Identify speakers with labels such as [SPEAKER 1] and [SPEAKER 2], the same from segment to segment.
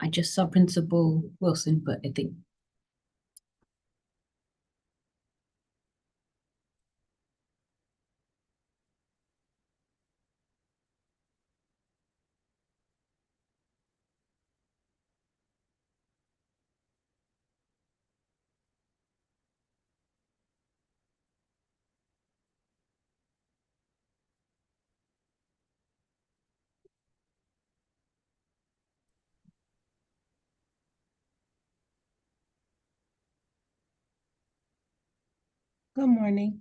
[SPEAKER 1] I just saw Principal Wilson, but I think.
[SPEAKER 2] Good morning.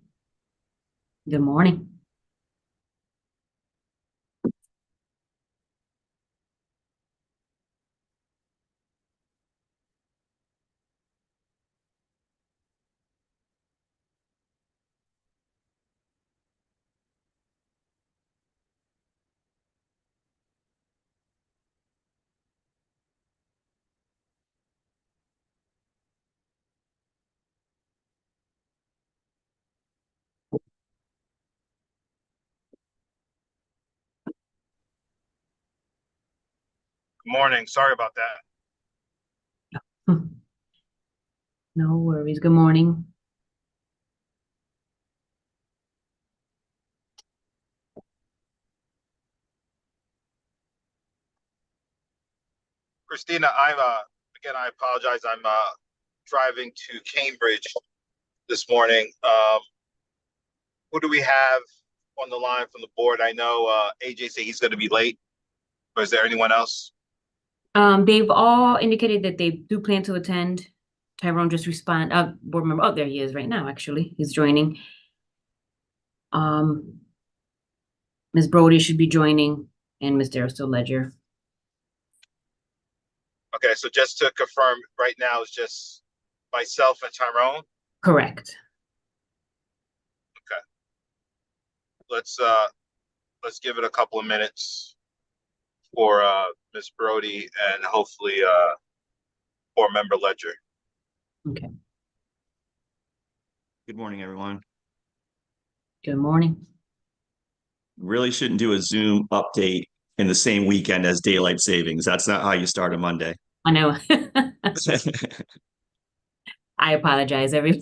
[SPEAKER 1] Good morning.
[SPEAKER 3] Morning. Sorry about that.
[SPEAKER 1] Hmm. No worries. Good morning.
[SPEAKER 3] Christina, again, I apologize. I'm driving to Cambridge this morning. Who do we have on the line from the board? I know AJ said he's going to be late. Or is there anyone else?
[SPEAKER 1] They've all indicated that they do plan to attend. Tyrone just respond, board member, oh, there he is right now, actually. He's joining. Um, Ms. Brody should be joining and Ms. Darrell Ledger.
[SPEAKER 3] Okay, so just to confirm, right now it's just myself and Tyrone.
[SPEAKER 1] Correct.
[SPEAKER 3] Okay, let's give it a couple of minutes for Ms. Brody and hopefully board member Ledger.
[SPEAKER 1] Okay.
[SPEAKER 4] Good morning, everyone.
[SPEAKER 1] Good morning.
[SPEAKER 4] Really shouldn't do a Zoom update in the same weekend as daylight savings. That's not how you start a Monday.
[SPEAKER 1] I know. I apologize, everyone.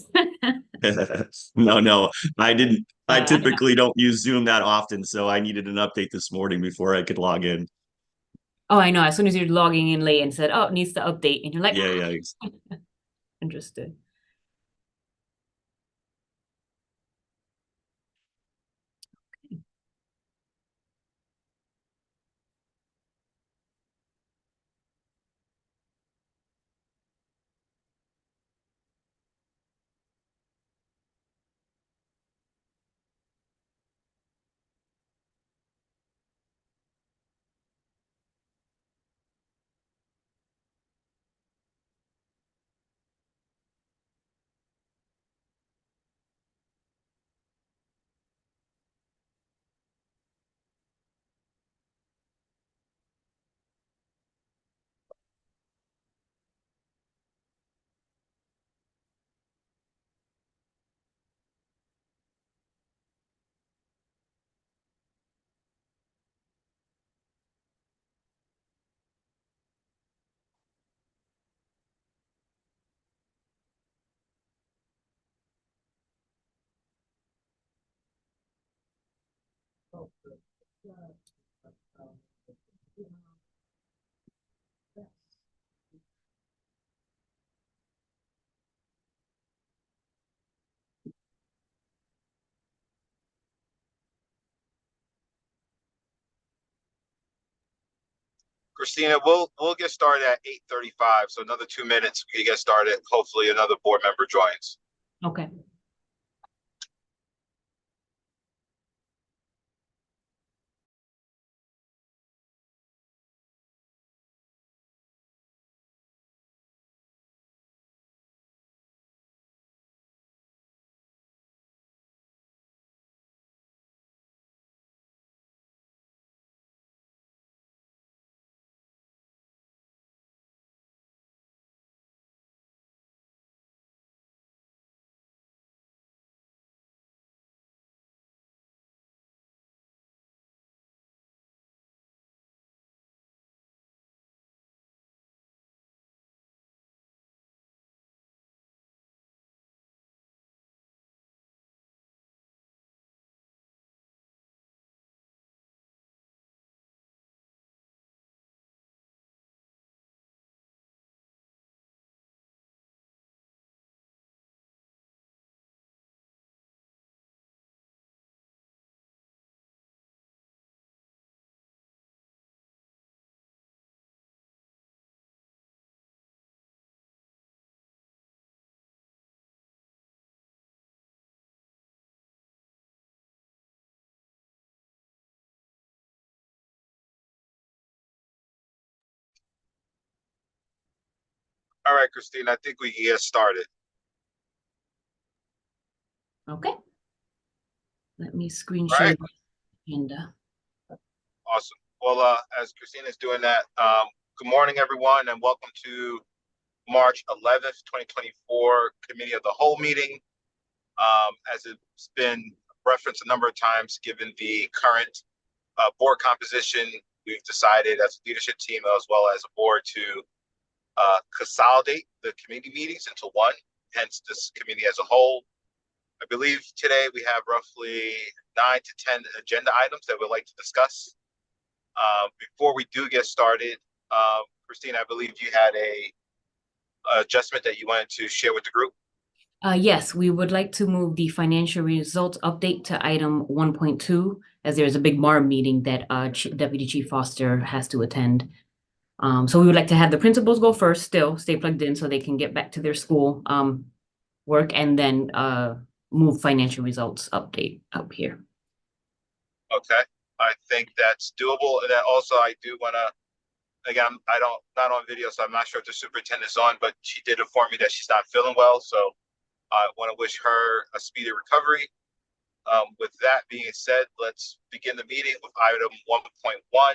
[SPEAKER 4] No, I didn't. I typically don't use Zoom that often, so I needed an update this morning before I could log in.
[SPEAKER 1] Oh, I know. As soon as you're logging in late and said, "Oh, it needs to update," and you're like,
[SPEAKER 4] Yeah.
[SPEAKER 1] Interested.
[SPEAKER 3] Christina, we'll get started at 8:35. So another 2 minutes, we get started. Hopefully another board member joins.
[SPEAKER 1] Okay.
[SPEAKER 3] All right, Christine, I think we can get started.
[SPEAKER 1] Okay. Let me screen
[SPEAKER 3] All
[SPEAKER 1] share
[SPEAKER 3] right,
[SPEAKER 1] the agenda.
[SPEAKER 3] awesome. Well, as Christine is doing that, good morning, everyone, and welcome to March 11th, 2024 Committee of the Whole meeting. As it's been referenced a number of times, given the current board composition, we've decided as a leadership team as well as a board to consolidate the committee meetings into one, hence this committee as a whole. I believe today we have roughly 9 to 10 agenda items that we'd like to discuss. Before we do get started, Christine, I believe you had a adjustment that you wanted to share with the group.
[SPEAKER 1] Yes, we would like to move the financial results update to item 1.2, as there's a big MARB meeting that Deputy Chief Foster has to attend. So we would like to have the principals go first, still stay plugged in so they can get back to their school work, and then move financial results update up here.
[SPEAKER 3] Okay, I think that's doable. And then also I do want to, again, not on video, so I'm not sure if the superintendent's on, but she did inform me that she's not feeling well. So I want to wish her a speedy recovery. With that being said, let's begin the meeting with item 1.1,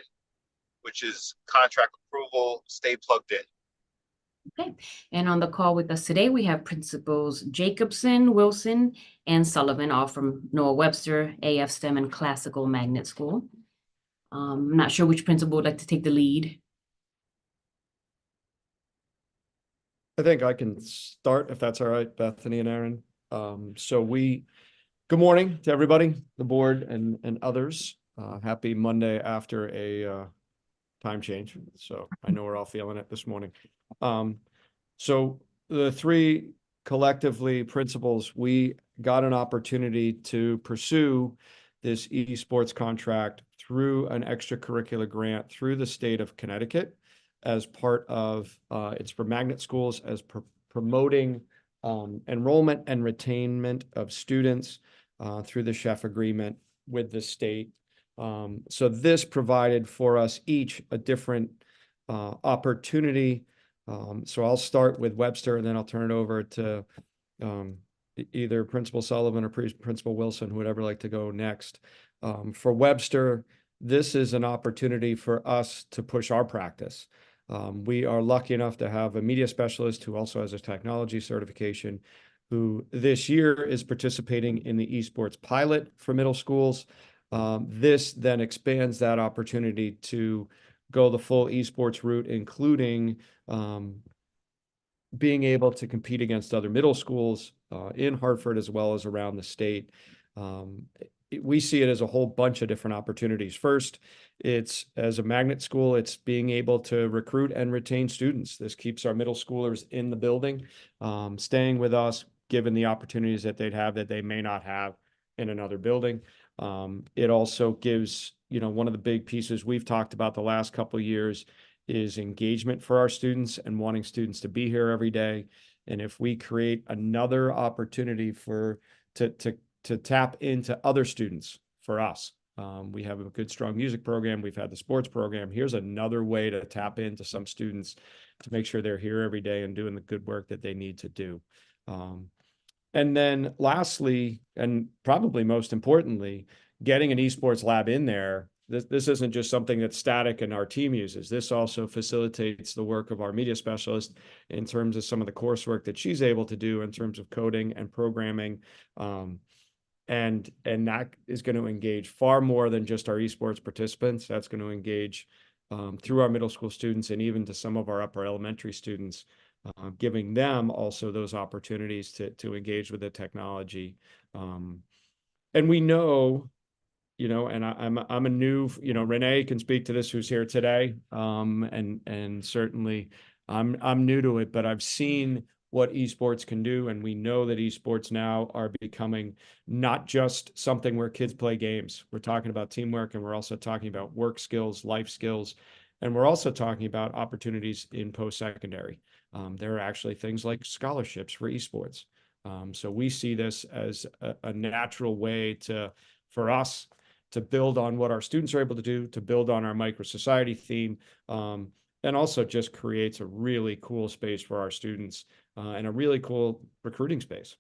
[SPEAKER 3] which is contract approval. Stay plugged in.
[SPEAKER 1] Okay, and on the call with us today, we have Principals Jacobson, Wilson, and Sullivan, all from Noah Webster, AF STEM, and Classical Magnet School. I'm not sure which principal would like to take the lead.
[SPEAKER 5] I think I can start if that's all right, Bethany and Aaron. Good morning to everybody, the board and others. Happy Monday after a time change. So I know we're all feeling it this morning. So the three collectively principals, we got an opportunity to pursue this esports contract through an extracurricular grant through the state of Connecticut as part of, it's for magnet schools, as promoting enrollment and retainment of students through the chef agreement with the state. So this provided for us each a different opportunity. So I'll start with Webster, and then I'll turn it over to either Principal Sullivan or Principal Wilson, who would ever like to go next. For Webster, this is an opportunity for us to push our practice. We are lucky enough to have a media specialist who also has a technology certification, who this year is participating in the esports pilot for middle schools. This then expands that opportunity to go the full esports route, including being able to compete against other middle schools in Hartford as well as around the state. We see it as a whole bunch of different opportunities. First, it's as a magnet school, it's being able to recruit and retain students. This keeps our middle schoolers in the building, staying with us, given the opportunities that they'd have that they may not have in another building. It also gives, one of the big pieces we've talked about the last couple of years is engagement for our students and wanting students to be here every day. And if we create another opportunity to tap into other students for us, we have a good, strong music program. We've had the sports program. Here's another way to tap into some students to make sure they're here every day and doing the good work that they need to do. And then lastly, and probably most importantly, getting an esports lab in there. This isn't just something that's static and our team uses. This also facilitates the work of our media specialist in terms of some of the coursework that she's able to do in terms of coding and programming. And that is going to engage far more than just our esports participants. That's going to engage through our middle school students and even to some of our upper elementary students, giving them also those opportunities to engage with the technology. And we know, and I'm a new, Renee can speak to this, who's here today. And certainly I'm new to it, but I've seen what esports can do. And we know that esports now are becoming not just something where kids play games. We're talking about teamwork, and we're also talking about work skills, life skills. And we're also talking about opportunities in post-secondary. There are actually things like scholarships for esports. So we see this as a natural way for us to build on what our students are able to do, to build on our micro society theme, and also just creates a really cool space for our students and a really cool recruiting space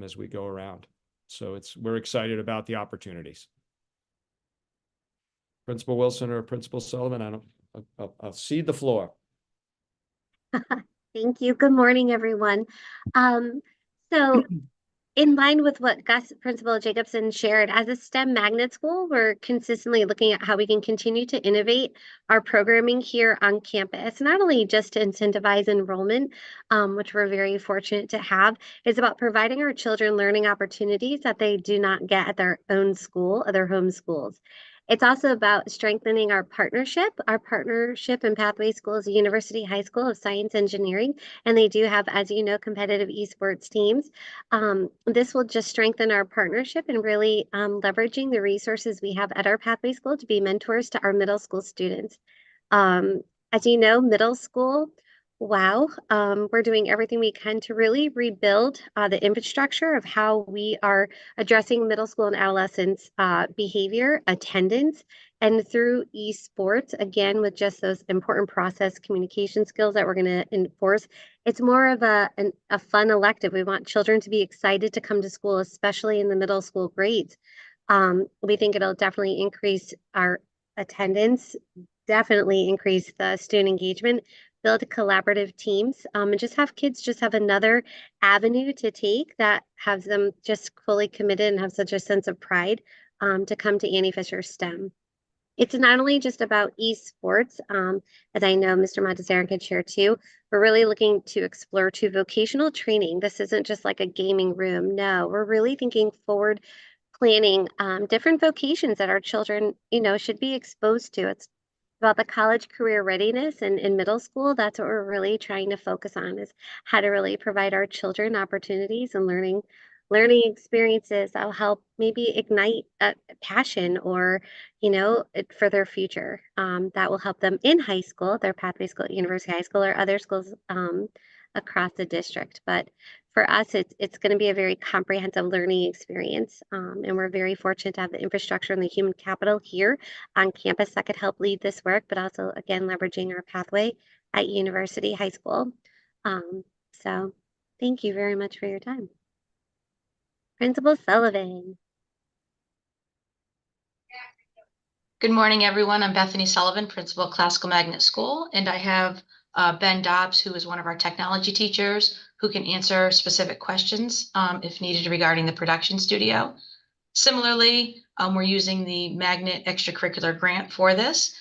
[SPEAKER 5] as we go around. So we're excited about the opportunities. Principal Wilson or Principal Sullivan, I'll cede the floor.
[SPEAKER 6] Thank you. Good morning, everyone. So in line with what Principal Jacobson shared, as a STEM magnet school, we're consistently looking at how we can continue to innovate our programming here on campus, not only just to incentivize enrollment, which we're very fortunate to have, is about providing our children learning opportunities that they do not get at their own school or their home schools. It's also about strengthening our partnership. Our partnership in Pathway School is a University High School of Science Engineering, and they do have, as you know, competitive esports teams. This will just strengthen our partnership and really leveraging the resources we have at our Pathway School to be mentors to our middle school students. As you know, middle school, wow, we're doing everything we can to really rebuild the infrastructure of how we are addressing middle school and adolescents behavior, attendance, and through esports, again, with just those important process communication skills that we're going to enforce. It's more of a fun elective. We want children to be excited to come to school, especially in the middle school grades. We think it'll definitely increase our attendance, definitely increase the student engagement, build collaborative teams, and just have kids just have another avenue to take that has them just fully committed and have such a sense of pride to come to Annie Fisher STEM. It's not only just about esports, as I know Mr. Montezerian could share too. We're really looking to explore to vocational training. This isn't just like a gaming room. No, we're really thinking forward, planning different vocations that our children, should be exposed to. It's about the college career readiness and in middle school. That's what we're really trying to focus on, is how to really provide our children opportunities and learning experiences that'll help maybe ignite a passion or, for their future. That will help them in high school, their Pathway School at University High School or other schools across the district. But for us, it's going to be a very comprehensive learning experience. And we're very fortunate to have the infrastructure and the human capital here on campus that could help lead this work, but also, again, leveraging our pathway at University High School. So thank you very much for your time. Principal Sullivan.
[SPEAKER 7] Good morning, everyone. I'm Bethany Sullivan, Principal of Classical Magnet School, and I have Ben Dobbs, who is one of our technology teachers, who can answer specific questions if needed regarding the production studio. Similarly, we're using the Magnet extracurricular grant for this.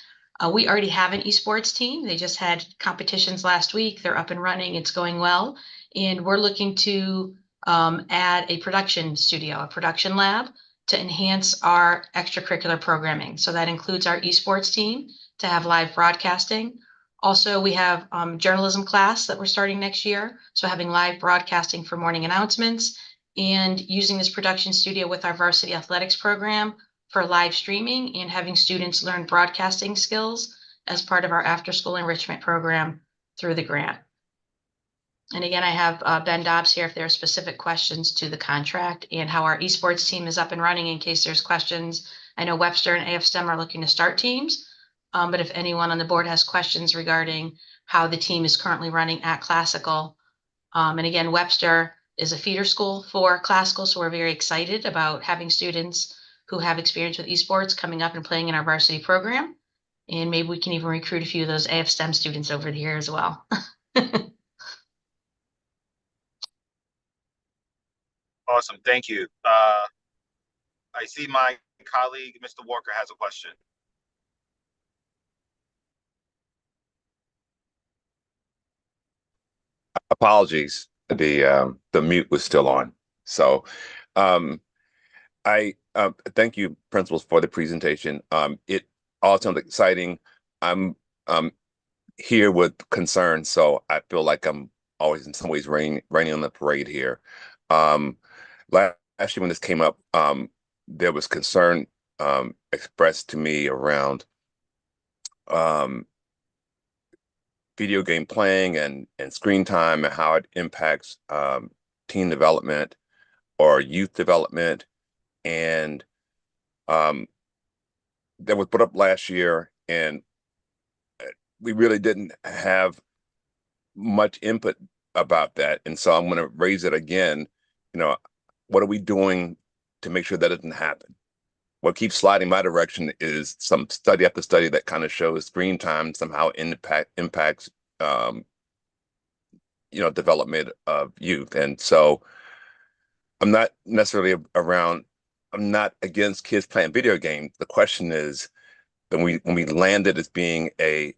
[SPEAKER 7] We already have an esports team. They just had competitions last week. They're up and running. It's going well. And we're looking to add a production studio, a production lab, to enhance our extracurricular programming. So that includes our esports team to have live broadcasting. Also, we have journalism class that we're starting next year. So having live broadcasting for morning announcements and using this production studio with our varsity athletics program for live streaming and having students learn broadcasting skills as part of our after school enrichment program through the grant. And again, I have Ben Dobbs here if there are specific questions to the contract and how our esports team is up and running in case there's questions. I know Webster and AF STEM are looking to start teams, but if anyone on the board has questions regarding how the team is currently running at Classical. And again, Webster is a feeder school for Classical, so we're very excited about having students who have experience with esports coming up and playing in our varsity program. And maybe we can even recruit a few of those AF STEM students over here as well.
[SPEAKER 3] Awesome, thank you. I see my colleague, Mr. Walker, has a question.
[SPEAKER 8] Apologies, the mute was still on. So I thank you, principals, for the presentation. It all sounds exciting. I'm here with concern, so I feel like I'm always in some ways raining on the parade here. Last year when this came up, there was concern expressed to me around video game playing and screen time and how it impacts teen development or youth development. And that was put up last year, and we really didn't have much input about that. And so I'm going to raise it again. You know, what are we doing to make sure that doesn't happen? What keeps sliding my direction is some study after study that kind of shows screen time somehow impacts development of youth. And so I'm not necessarily I'm not against kids playing video games. The question is, when we land it as being an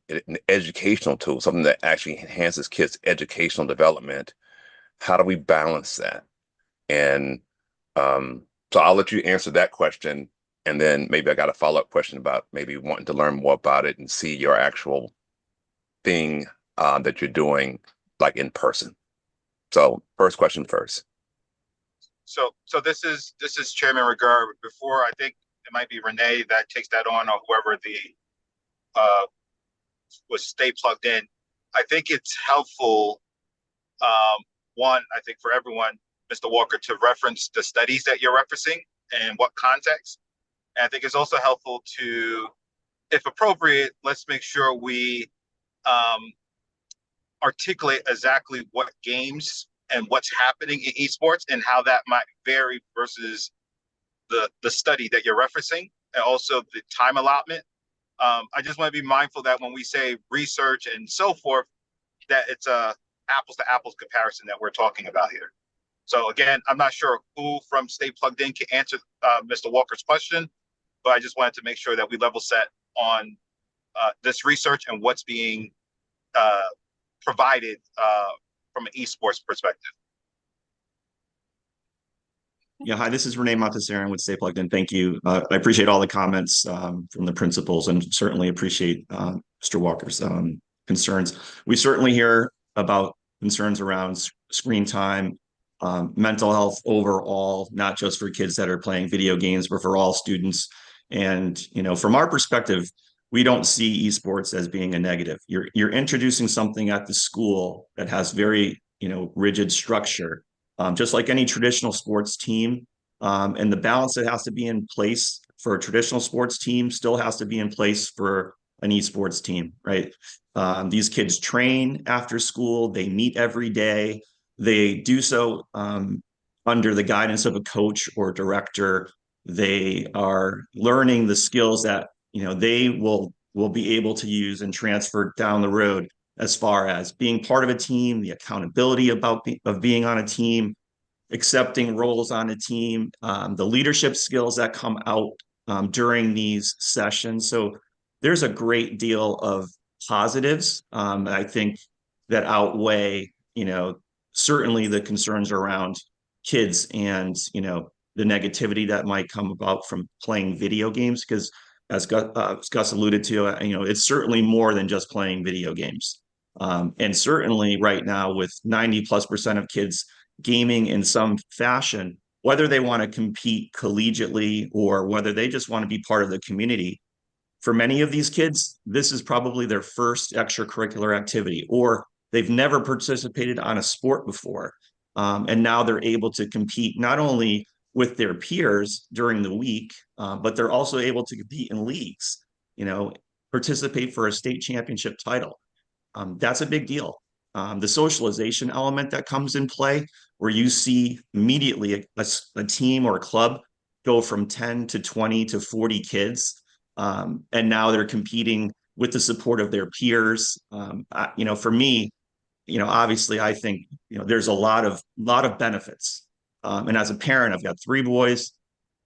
[SPEAKER 8] educational tool, something that actually enhances kids' educational development, how do we balance that? And so I'll let you answer that question, and then maybe I got a follow-up question about maybe wanting to learn more about it and see your actual thing that you're doing like in person. So first question first.
[SPEAKER 3] So this is Chairman Rigueur. Before, I think it might be Renee that takes that on, or whoever the was stay plugged in. I think it's helpful, one, I think for everyone, Mr. Walker, to reference the studies that you're referencing and what context. And I think it's also helpful to, if appropriate, let's make sure we articulate exactly what games and what's happening in esports and how that might vary versus the study that you're referencing, and also the time allotment. I just want to be mindful that when we say research and so forth, that it's a apples to apples comparison that we're talking about here. So again, I'm not sure who from Stay Plugged In can answer Mr. Walker's question, but I just wanted to make sure that we level set on this research and what's being provided from an esports perspective.
[SPEAKER 4] Yeah, hi, this is Renee Montessarian with Stay Plugged In. Thank you. I appreciate all the comments from the principals, and certainly appreciate Mr. Walker's concerns. We certainly hear about concerns around screen time, mental health overall, not just for kids that are playing video games, but for all students. And, from our perspective, we don't see esports as being a negative. You're introducing something at the school that has very, rigid structure. Just like any traditional sports team, and the balance that has to be in place for a traditional sports team still has to be in place for an esports team, right? These kids train after school, they meet every day, they do so under the guidance of a coach or director. They are learning the skills that they will be able to use and transfer down the road, as far as being part of a team, the accountability of being on a team, accepting roles on a team, the leadership skills that come out during these sessions. So there's a great deal of positives, I think, that outweigh, certainly the concerns around kids and, the negativity that might come about from playing video games. Because as Gus alluded to, it's certainly more than just playing video games. And certainly right now, with 90+% of kids gaming in some fashion, whether they want to compete collegiately or whether they just want to be part of the community, for many of these kids, this is probably their first extracurricular activity, or they've never participated on a sport before. And now they're able to compete not only with their peers during the week, but they're also able to compete in leagues, participate for a state championship title. That's a big deal. The socialization element that comes in play, where you see immediately a team or a club go from 10 to 20 to 40 kids, and now they're competing with the support of their peers. For me, obviously, I think there's a lot of benefits. And as a parent, I've got 3 boys,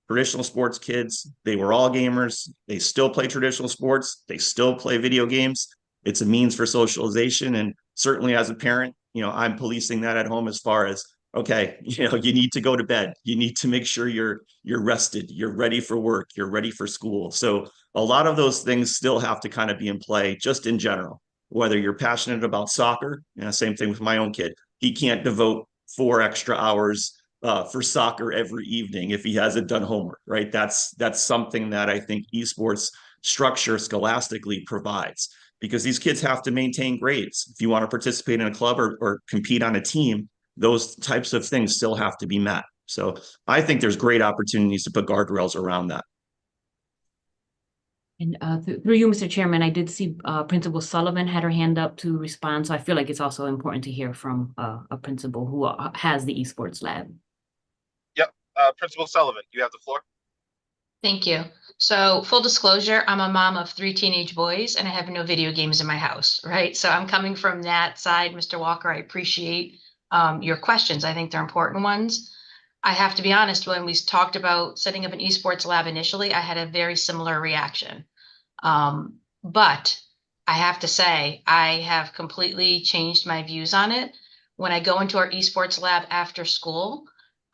[SPEAKER 4] traditional sports kids. They were all gamers. They still play traditional sports. They still play video games. It's a means for socialization. And certainly as a parent, I'm policing that at home as far as, okay, you need to go to bed. You need to make sure you're rested, you're ready for work, you're ready for school. So a lot of those things still have to kind of be in play, just in general. Whether you're passionate about soccer, same thing with my own kid. He can't devote 4 extra hours for soccer every evening if he hasn't done homework, right? That's something that I think esports structure scholastically provides, because these kids have to maintain grades. If you want to participate in a club or compete on a team, those types of things still have to be met. So I think there's great opportunities to put guardrails around that.
[SPEAKER 1] And through you, Mr. Chairman, I did see Principal Sullivan had her hand up to respond, so I feel like it's also important to hear from a principal who has the esports lab.
[SPEAKER 3] Yep, Principal Sullivan, you have the floor.
[SPEAKER 7] Thank you. So full disclosure, I'm a mom of 3 teenage boys and I have no video games in my house, right? So I'm coming from that side, Mr. Walker. I appreciate your questions. I think they're important ones. I have to be honest, when we talked about setting up an esports lab initially, I had a very similar reaction. But I have to say, I have completely changed my views on it. When I go into our esports lab after school,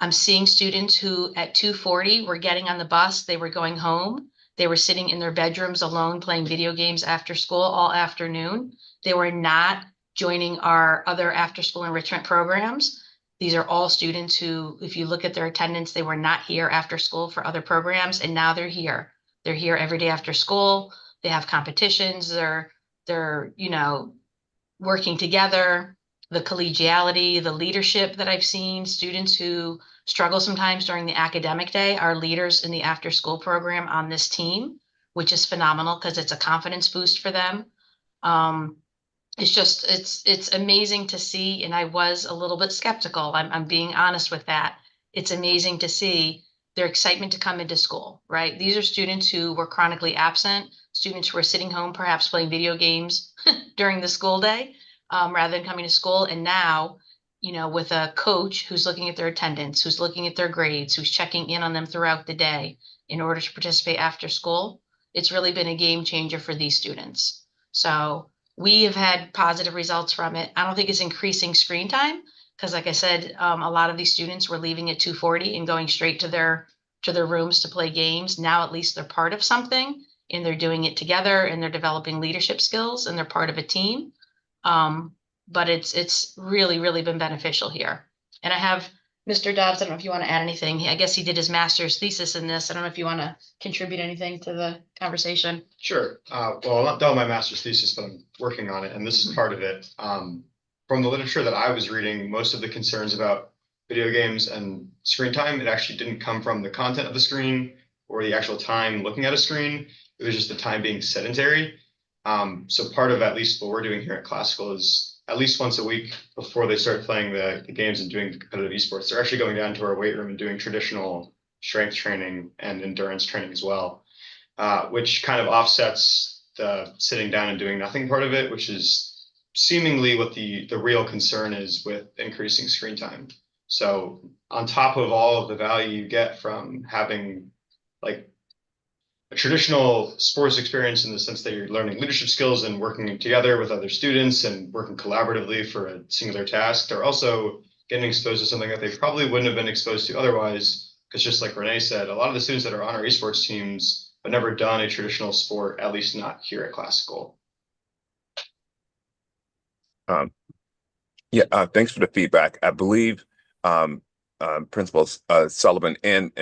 [SPEAKER 7] I'm seeing students who at 2:40 were getting on the bus, they were going home. They were sitting in their bedrooms alone playing video games after school all afternoon. They were not joining our other after school enrichment programs. These are all students who, if you look at their attendance, they were not here after school for other programs, and now they're here. They're here every day after school. They have competitions. They're working together. The collegiality, the leadership that I've seen, students who struggle sometimes during the academic day are leaders in the after school program on this team, which is phenomenal because it's a confidence boost for them. It's amazing to see, and I was a little bit skeptical. I'm being honest with that. It's amazing to see their excitement to come into school, right? These are students who were chronically absent, students who were sitting home, perhaps playing video games during the school day, rather than coming to school. And now, with a coach who's looking at their attendance, who's looking at their grades, who's checking in on them throughout the day in order to participate after school, it's really been a game changer for these students. So we have had positive results from it. I don't think it's increasing screen time because, like I said, a lot of these students were leaving at 2:40 and going straight to their rooms to play games. Now at least they're part of something and they're doing it together and they're developing leadership skills and they're part of a team. But it's really, really been beneficial here. And I have Mr. Dobbs, I don't know if you want to add anything. I guess he did his master's thesis in this. I don't know if you want to contribute anything to the conversation.
[SPEAKER 9] Sure. Well, I'm not done with my master's thesis, but I'm working on it, and this is part of it. From the literature that I was reading, most of the concerns about video games and screen time, it actually didn't come from the content of the screen or the actual time looking at a screen. It was just the time being sedentary. So part of at least what we're doing here at Classical is at least once a week before they start playing the games and doing competitive esports, they're actually going down to our weight room and doing traditional strength training and endurance training as well, which kind of offsets the sitting down and doing nothing part of it, which is seemingly what the real concern is with increasing screen time. So on top of all of the value you get from having like a traditional sports experience in the sense that you're learning leadership skills and working together with other students and working collaboratively for a singular task, they're also getting exposed to something that they probably wouldn't have been exposed to otherwise. Because just like Renee said, a lot of the students that are on our esports teams have never done a traditional sport, at least not here at Classical.
[SPEAKER 8] Thanks for the feedback. I believe Principal Sullivan and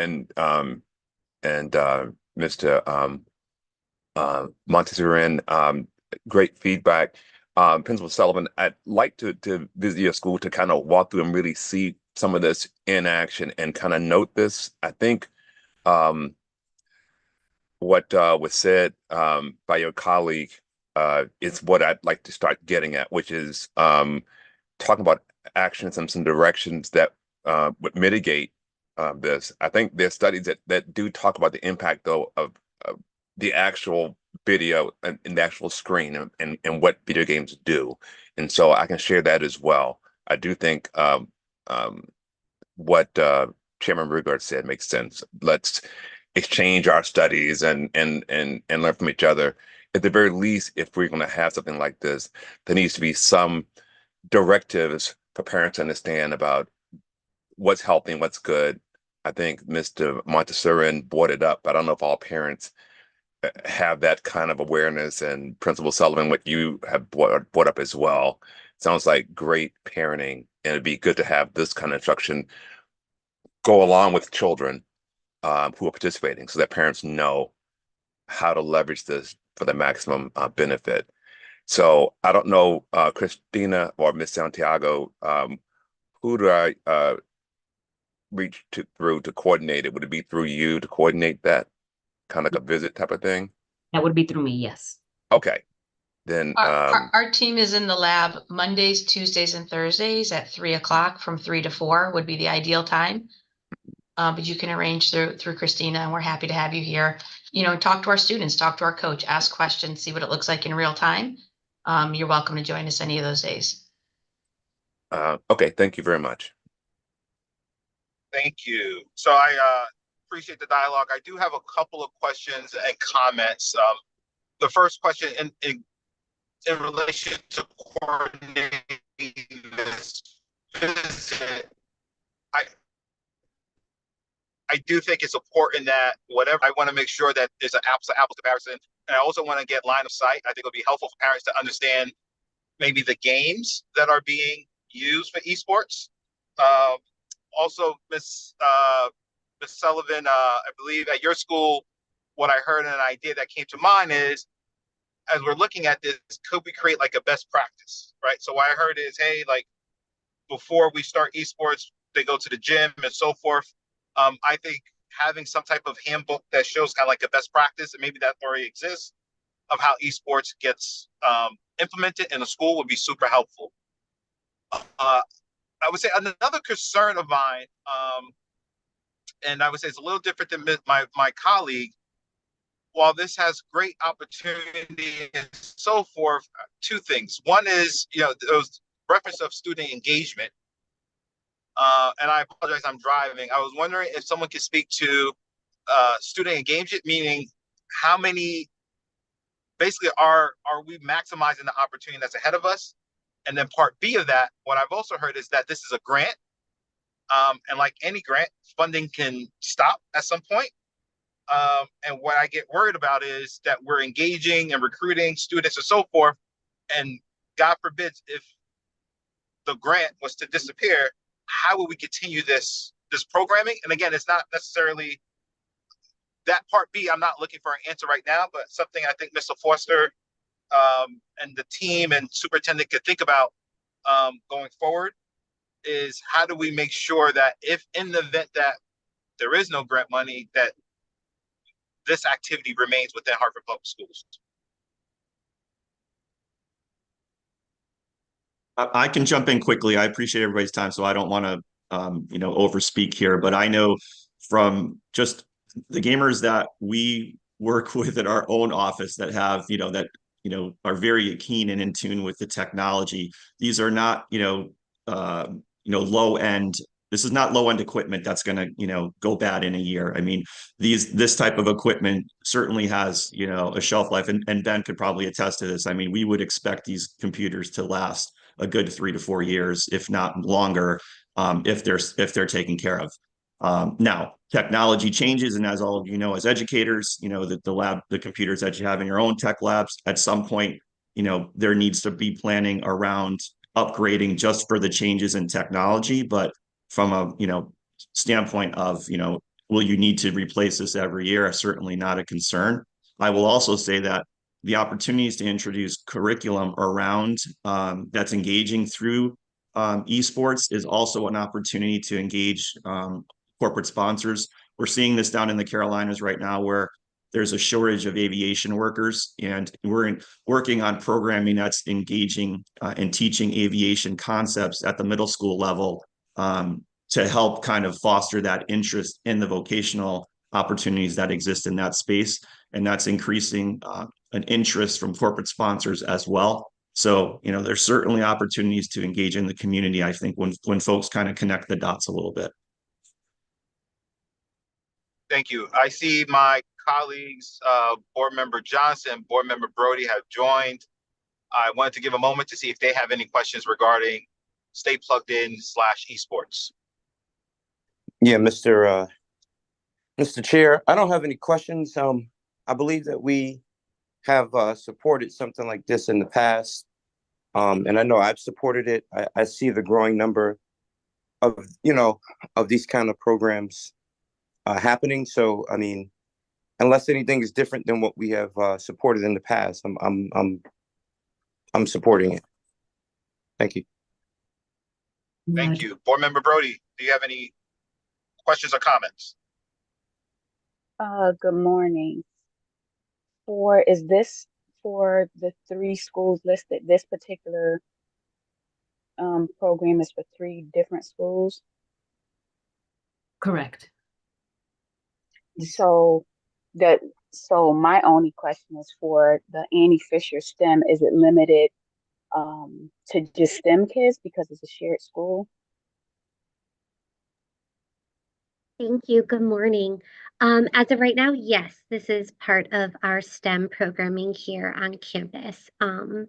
[SPEAKER 8] Mr. Montessorin, great feedback. Principal Sullivan, I'd like to visit your school to kind of walk through and really see some of this in action and kind of note this. I think what was said by your colleague is what I'd like to start getting at, which is talking about actions and some directions that would mitigate this. I think there's studies that do talk about the impact, though, of the actual video and the actual screen and what video games do. And so I can share that as well. I do think what Chairman Rugard said makes sense. Let's exchange our studies and learn from each other. At the very least, if we're going to have something like this, there needs to be some directives for parents to understand about what's healthy and what's good. I think Mr. Montessorin brought it up. I don't know if all parents have that kind of awareness, and Principal Sullivan, what you have brought up as well. Sounds like great parenting, and it'd be good to have this kind of instruction go along with children who are participating so that parents know how to leverage this for the maximum benefit. So I don't know, Christina or Ms. Santiago, who do I reach through to coordinate it? Would it be through you to coordinate that kind of like a visit type of thing?
[SPEAKER 1] That would be through me, yes.
[SPEAKER 8] Okay, then,
[SPEAKER 7] Our team is in the lab Mondays, Tuesdays, and Thursdays at 3 o'clock from 3 to 4 would be the ideal time. But you can arrange through Christina, and we're happy to have you here. You know, talk to our students, talk to our coach, ask questions, see what it looks like in real time. You're welcome to join us any of those days.
[SPEAKER 8] okay, thank you very much.
[SPEAKER 3] Thank you. So I appreciate the dialogue. I do have a couple of questions and comments. The first question in relation to coordinating this visit, I do think it's important that whatever, I want to make sure that it's an apples to apples comparison. And I also want to get line of sight. I think it'll be helpful for parents to understand maybe the games that are being used for esports. Also, Miss Sullivan, I believe at your school, what I heard and an idea that came to mind is, as we're looking at this, could we create like a best practice, right? So what I heard is, hey, like before we start esports, they go to the gym and so forth. I think having some type of handbook that shows kind of like a best practice, and maybe that already exists, of how esports gets implemented in a school would be super helpful. I would say another concern of mine, and I would say it's a little different than my colleague, while this has great opportunity and so forth, two things. One is, you know, those reference of student engagement. And I apologize, I'm driving. I was wondering if someone could speak to student engagement, meaning how many, basically, are we maximizing the opportunity that's ahead of us? And then part B of that, what I've also heard is that this is a grant. And like any grant, funding can stop at some point. And what I get worried about is that we're engaging and recruiting students and so forth. And God forbid, if the grant was to disappear, how will we continue this programming? And again, it's not necessarily that part B. I'm not looking for an answer right now, but something I think Mr. Foster and the team and superintendent could think about going forward is how do we make sure that if in the event that there is no grant money, that this activity remains within Hartford Public Schools.
[SPEAKER 4] I can jump in quickly. I appreciate everybody's time, so I don't want to, overspeak here. But I know from just the gamers that we work with in our own office that have, are very keen and in tune with the technology. These are not, low end. This is not low end equipment that's going to, go bad in a year. I mean, this type of equipment certainly has, a shelf life, and Ben could probably attest to this. I mean, we would expect these computers to last a good 3 to 4 years, if not longer, if they're taken care of. Now, technology changes, and as all of you know, as educators, the computers that you have in your own tech labs, at some point, there needs to be planning around upgrading just for the changes in technology. But from a standpoint of will you need to replace this every year? Certainly not a concern. I will also say that the opportunities to introduce curriculum around that's engaging through esports is also an opportunity to engage corporate sponsors. We're seeing this down in the Carolinas right now, where there's a shortage of aviation workers, and we're working on programming that's engaging and teaching aviation concepts at the middle school level to help kind of foster that interest in the vocational opportunities that exist in that space. And that's increasing an interest from corporate sponsors as well. So, there's certainly opportunities to engage in the community, I think, when folks kind of connect the dots a little bit.
[SPEAKER 3] Thank you. I see my colleagues, Board Member Johnson, Board Member Brody have joined. I wanted to give a moment to see if they have any questions regarding Stay Plugged In /esports.
[SPEAKER 10] Yeah, Mr. Chair, I don't have any questions. I believe that we have supported something like this in the past. And I know I've supported it. I see the growing number of these kind of programs happening. So, I mean, unless anything is different than what we have supported in the past, I'm supporting it. Thank you.
[SPEAKER 3] Thank you. Board Member Brody, do you have any questions or comments?
[SPEAKER 2] Good morning.
[SPEAKER 11] is this for the 3 schools listed? This particular program is for 3 different schools.
[SPEAKER 1] Correct.
[SPEAKER 11] So my only question is for the Annie Fisher STEM, is it limited to just STEM kids because it's a shared school?
[SPEAKER 6] Thank you. Good morning. As of right now, yes, this is part of our STEM programming here on campus. I'm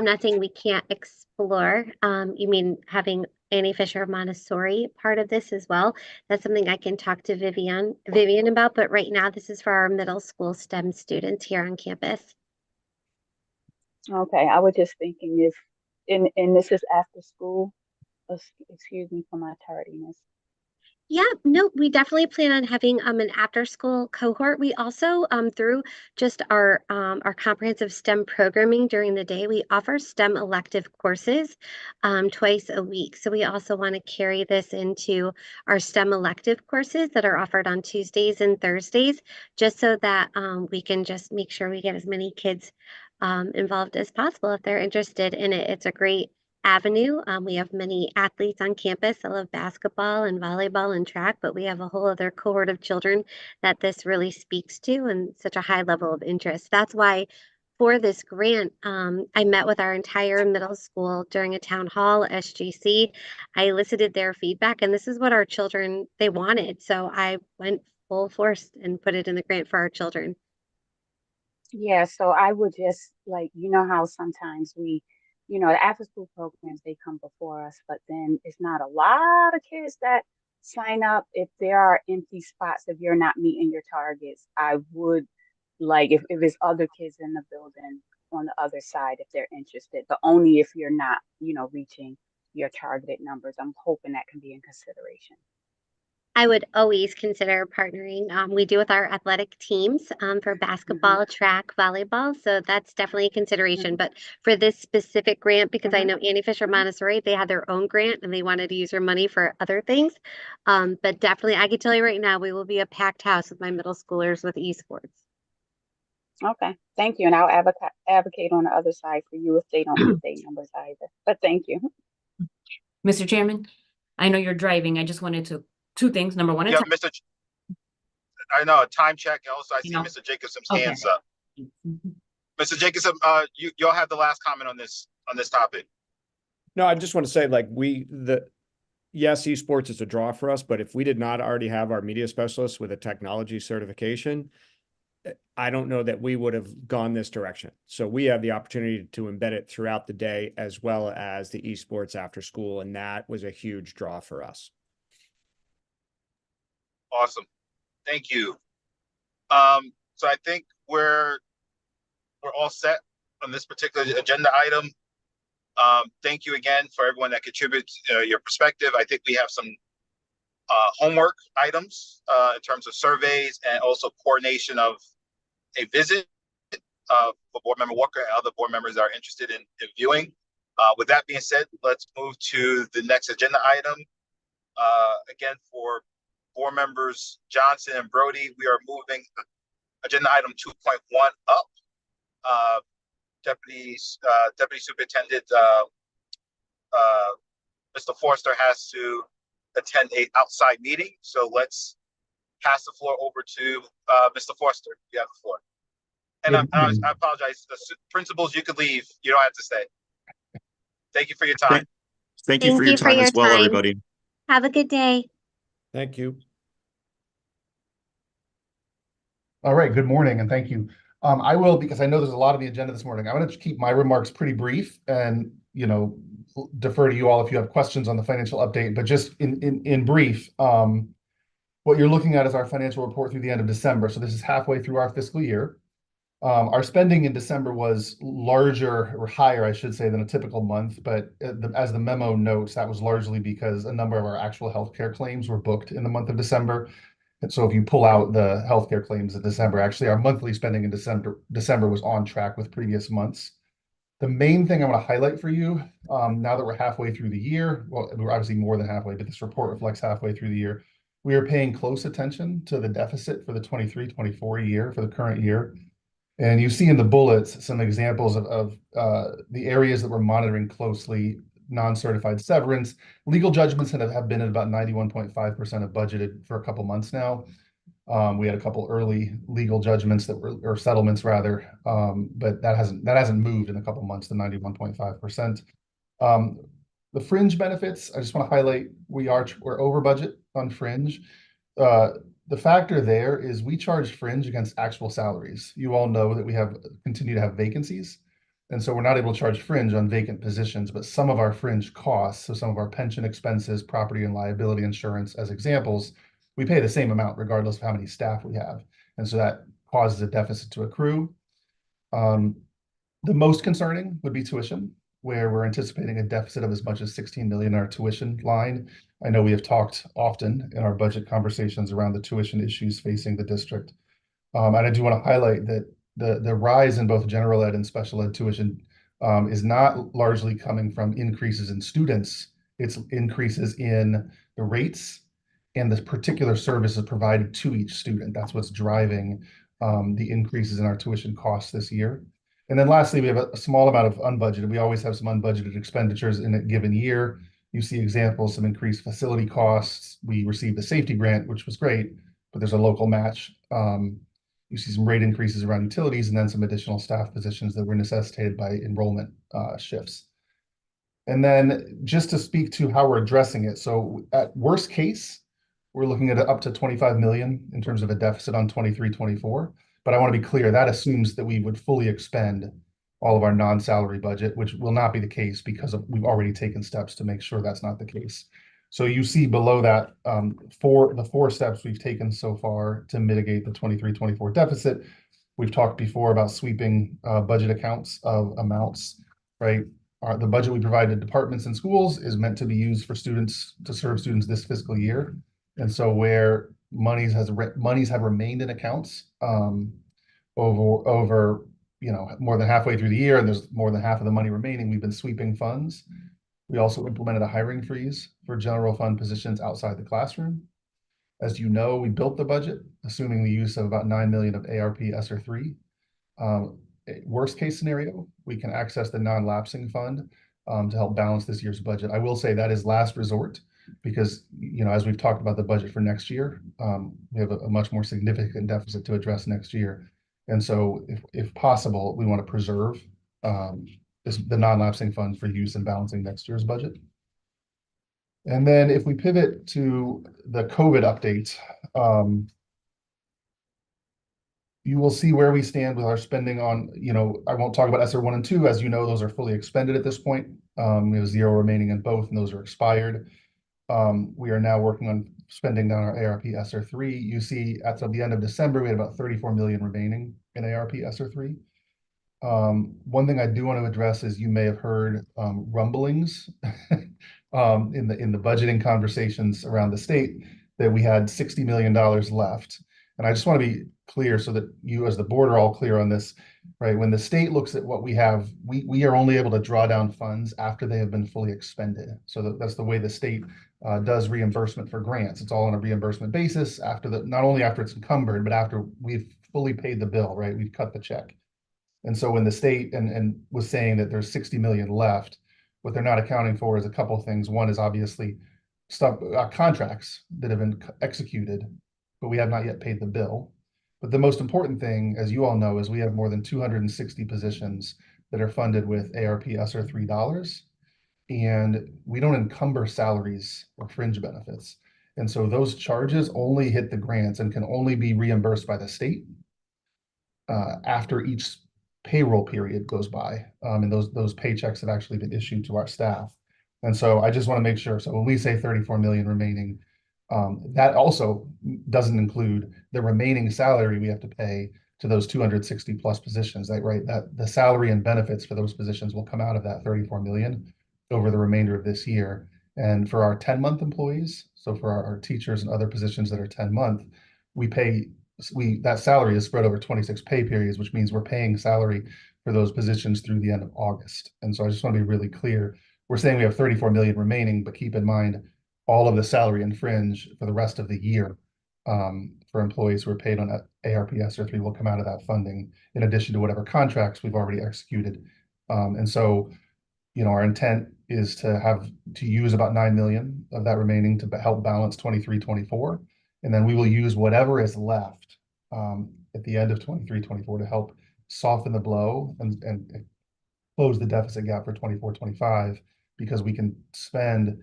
[SPEAKER 6] not saying we can't explore. You mean having Annie Fisher Montessori part of this as well? That's something I can talk to Vivian about, but right now this is for our middle school STEM students here on campus.
[SPEAKER 11] Okay, I was just thinking if, and this is after school, excuse me for my tardiness.
[SPEAKER 6] Yeah, no, we definitely plan on having an after school cohort. We also through just our comprehensive STEM programming during the day, we offer STEM elective courses twice a week. So we also want to carry this into our STEM elective courses that are offered on Tuesdays and Thursdays, just so that we can just make sure we get as many kids involved as possible if they're interested in it. It's a great avenue. We have many athletes on campus that love basketball and volleyball and track, but we have a whole other cohort of children that this really speaks to and such a high level of interest. That's why for this grant, I met with our entire middle school during a town hall at SGC. I elicited their feedback, and this is what our children, they wanted. So I went full force and put it in the grant for our children.
[SPEAKER 11] Yeah, so I would just like, you know how sometimes we, the after school programs, they come before us, but then it's not a lot of kids that sign up. If there are empty spots, if you're not meeting your targets, I would like, if it's other kids in the building on the other side, if they're interested, but only if you're not, reaching your targeted numbers. I'm hoping that can be in consideration.
[SPEAKER 6] I would always consider partnering. We do with our athletic teams for basketball, track, volleyball. So that's definitely a consideration. But for this specific grant, because I know Annie Fisher Montessori, they had their own grant and they wanted to use their money for other things. But definitely, I can tell you right now, we will be a packed house with my middle schoolers with esports.
[SPEAKER 11] Okay, thank you. And I'll advocate on the other side for you if they don't meet their numbers either. But thank you.
[SPEAKER 1] Mr. Chairman, I know you're driving. I just wanted to, 2 things. Number one,
[SPEAKER 3] Yeah, I know, a time check. Also, I see Mr. Jacobson's
[SPEAKER 1] Okay.
[SPEAKER 3] hands up. Mr. Jacobson, you'll have the last comment on this topic.
[SPEAKER 5] No, I just want to say, like, yes, esports is a draw for us, but if we did not already have our media specialists with a technology certification, I don't know that we would have gone this direction. So we have the opportunity to embed it throughout the day as well as the esports after school. And that was a huge draw for us.
[SPEAKER 3] Awesome. Thank you. So I think we're all set on this particular agenda item. Thank you again for everyone that contributes your perspective. I think we have some homework items in terms of surveys and also coordination of a visit for Board Member Walker and other board members that are interested in viewing. With that being said, let's move to the next agenda item. Again, for board members Johnson and Brody, we are moving agenda item 2.1 up. Deputy Superintendent Mr. Forster has to attend an outside meeting, so let's pass the floor over to Mr. Forster. You have the floor. And I apologize. The principals, you could leave. You don't have to stay. Thank you for your time.
[SPEAKER 4] Thank you for your time as well, everybody.
[SPEAKER 6] Have a good day.
[SPEAKER 5] Thank you.
[SPEAKER 12] All right, good morning and thank you. I will, because I know there's a lot of the agenda this morning, I'm going to keep my remarks pretty brief and, defer to you all if you have questions on the financial update, but just in brief, what you're looking at is our financial report through the end of December. So this is halfway through our fiscal year. Our spending in December was larger or higher, I should say, than a typical month, but as the memo notes, that was largely because a number of our actual healthcare claims were booked in the month of December. And so if you pull out the healthcare claims in December, actually our monthly spending in December was on track with previous months. The main thing I want to highlight for you, now that we're halfway through the year, well, we're obviously more than halfway, but this report reflects halfway through the year. We are paying close attention to the deficit for the 23-24 year, for the current year. And you see in the bullets some examples of the areas that we're monitoring closely: non-certified severance. Legal judgments have been at about 91.5% of budgeted for a couple months now. We had a couple early legal judgments that were, or settlements rather, but that hasn't moved in a couple months to 91.5%. The fringe benefits, I just want to highlight, we're over budget on fringe. The factor there is we charge fringe against actual salaries. You all know that we continue to have vacancies, and so we're not able to charge fringe on vacant positions, but some of our fringe costs, so some of our pension expenses, property and liability insurance as examples, we pay the same amount regardless of how many staff we have. And so that causes a deficit to accrue. The most concerning would be tuition, where we're anticipating a deficit of as much as 16 million in our tuition line. I know we have talked often in our budget conversations around the tuition issues facing the district. And I do want to highlight that the rise in both general ed and special ed tuition is not largely coming from increases in students. It's increases in the rates and the particular services provided to each student. That's what's driving the increases in our tuition costs this year. And then lastly, we have a small amount of unbudgeted. We always have some unbudgeted expenditures in a given year. You see examples of increased facility costs. We received a safety grant, which was great, but there's a local match. You see some rate increases around utilities and then some additional staff positions that were necessitated by enrollment shifts. And then just to speak to how we're addressing it. So at worst case, we're looking at up to 25 million in terms of a deficit on 23-24. But I want to be clear, that assumes that we would fully expend all of our non-salary budget, which will not be the case because we've already taken steps to make sure that's not the case. So you see below that the four steps we've taken so far to mitigate the 23-24 deficit. We've talked before about sweeping budget accounts of amounts, right? The budget we provide to departments and schools is meant to be used for students, to serve students this fiscal year. And so where monies have remained in accounts over more than halfway through the year, and there's more than half of the money remaining, we've been sweeping funds. We also implemented a hiring freeze for general fund positions outside the classroom. As you know, we built the budget assuming the use of about 9 million of ARP ESSER 3. Worst case scenario, we can access the non-lapsing fund to help balance this year's budget. I will say that is last resort, because as we've talked about the budget for next year, we have a much more significant deficit to address next year. And so if possible, we want to preserve the non-lapsing funds for use in balancing next year's budget. And then if we pivot to the COVID update, you will see where we stand with our spending on, I won't talk about ESSER 1 and 2, as you know, those are fully expended at this point. We have 0 remaining in both, and those are expired. We are now working on spending down our ARP ESSER 3. You see at the end of December, we had about 34 million remaining in ARP ESSER 3. One thing I do want to address is you may have heard rumblings in the budgeting conversations around the state that we had $60 million left. And I just want to be clear so that you as the board are all clear on this, right? When the state looks at what we have, we are only able to draw down funds after they have been fully expended. So that's the way the state does reimbursement for grants. It's all on a reimbursement basis not only after it's encumbered, but after we've fully paid the bill, right? We've cut the check. And so when the state and was saying that there's 60 million left, what they're not accounting for is a couple of things. One is obviously contracts that have been executed, but we have not yet paid the bill. But the most important thing, as you all know, is we have more than 260 positions that are funded with ARP ESSER 3 dollars, and we don't encumber salaries or fringe benefits. And so those charges only hit the grants and can only be reimbursed by the state after each payroll period goes by, and those paychecks have actually been issued to our staff. And so I just want to make sure, so when we say 34 million remaining, that also doesn't include the remaining salary we have to pay to those 260 plus positions, right? That the salary and benefits for those positions will come out of that 34 million over the remainder of this year. And for our 10-month employees, so for our teachers and other positions that are 10-month, that salary is spread over 26 pay periods, which means we're paying salary for those positions through the end of August. And so I just want to be really clear. We're saying we have 34 million remaining, but keep in mind all of the salary and fringe for the rest of the year for employees who are paid on ARPS or 3 will come out of that funding in addition to whatever contracts we've already executed. And so, you know, our intent is to use about 9 million of that remaining to help balance 23-24. And then we will use whatever is left at the end of 23-24 to help soften the blow and close the deficit gap for 24-25, because we can spend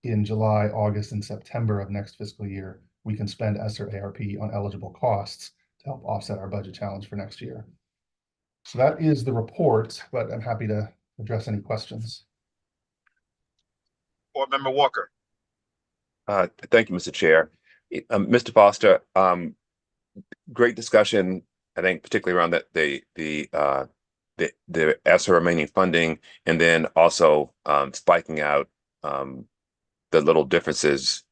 [SPEAKER 12] in July, August, and September of next fiscal year, we can spend ESSER ARP on eligible costs to help offset our budget challenge for next year. So that is the report, but I'm happy to address any questions.
[SPEAKER 3] Board Member Walker.
[SPEAKER 8] Thank you, Mr. Chair. Mr. Foster, great discussion, I think, particularly around the ESSER remaining funding, and then also spiking out the little differences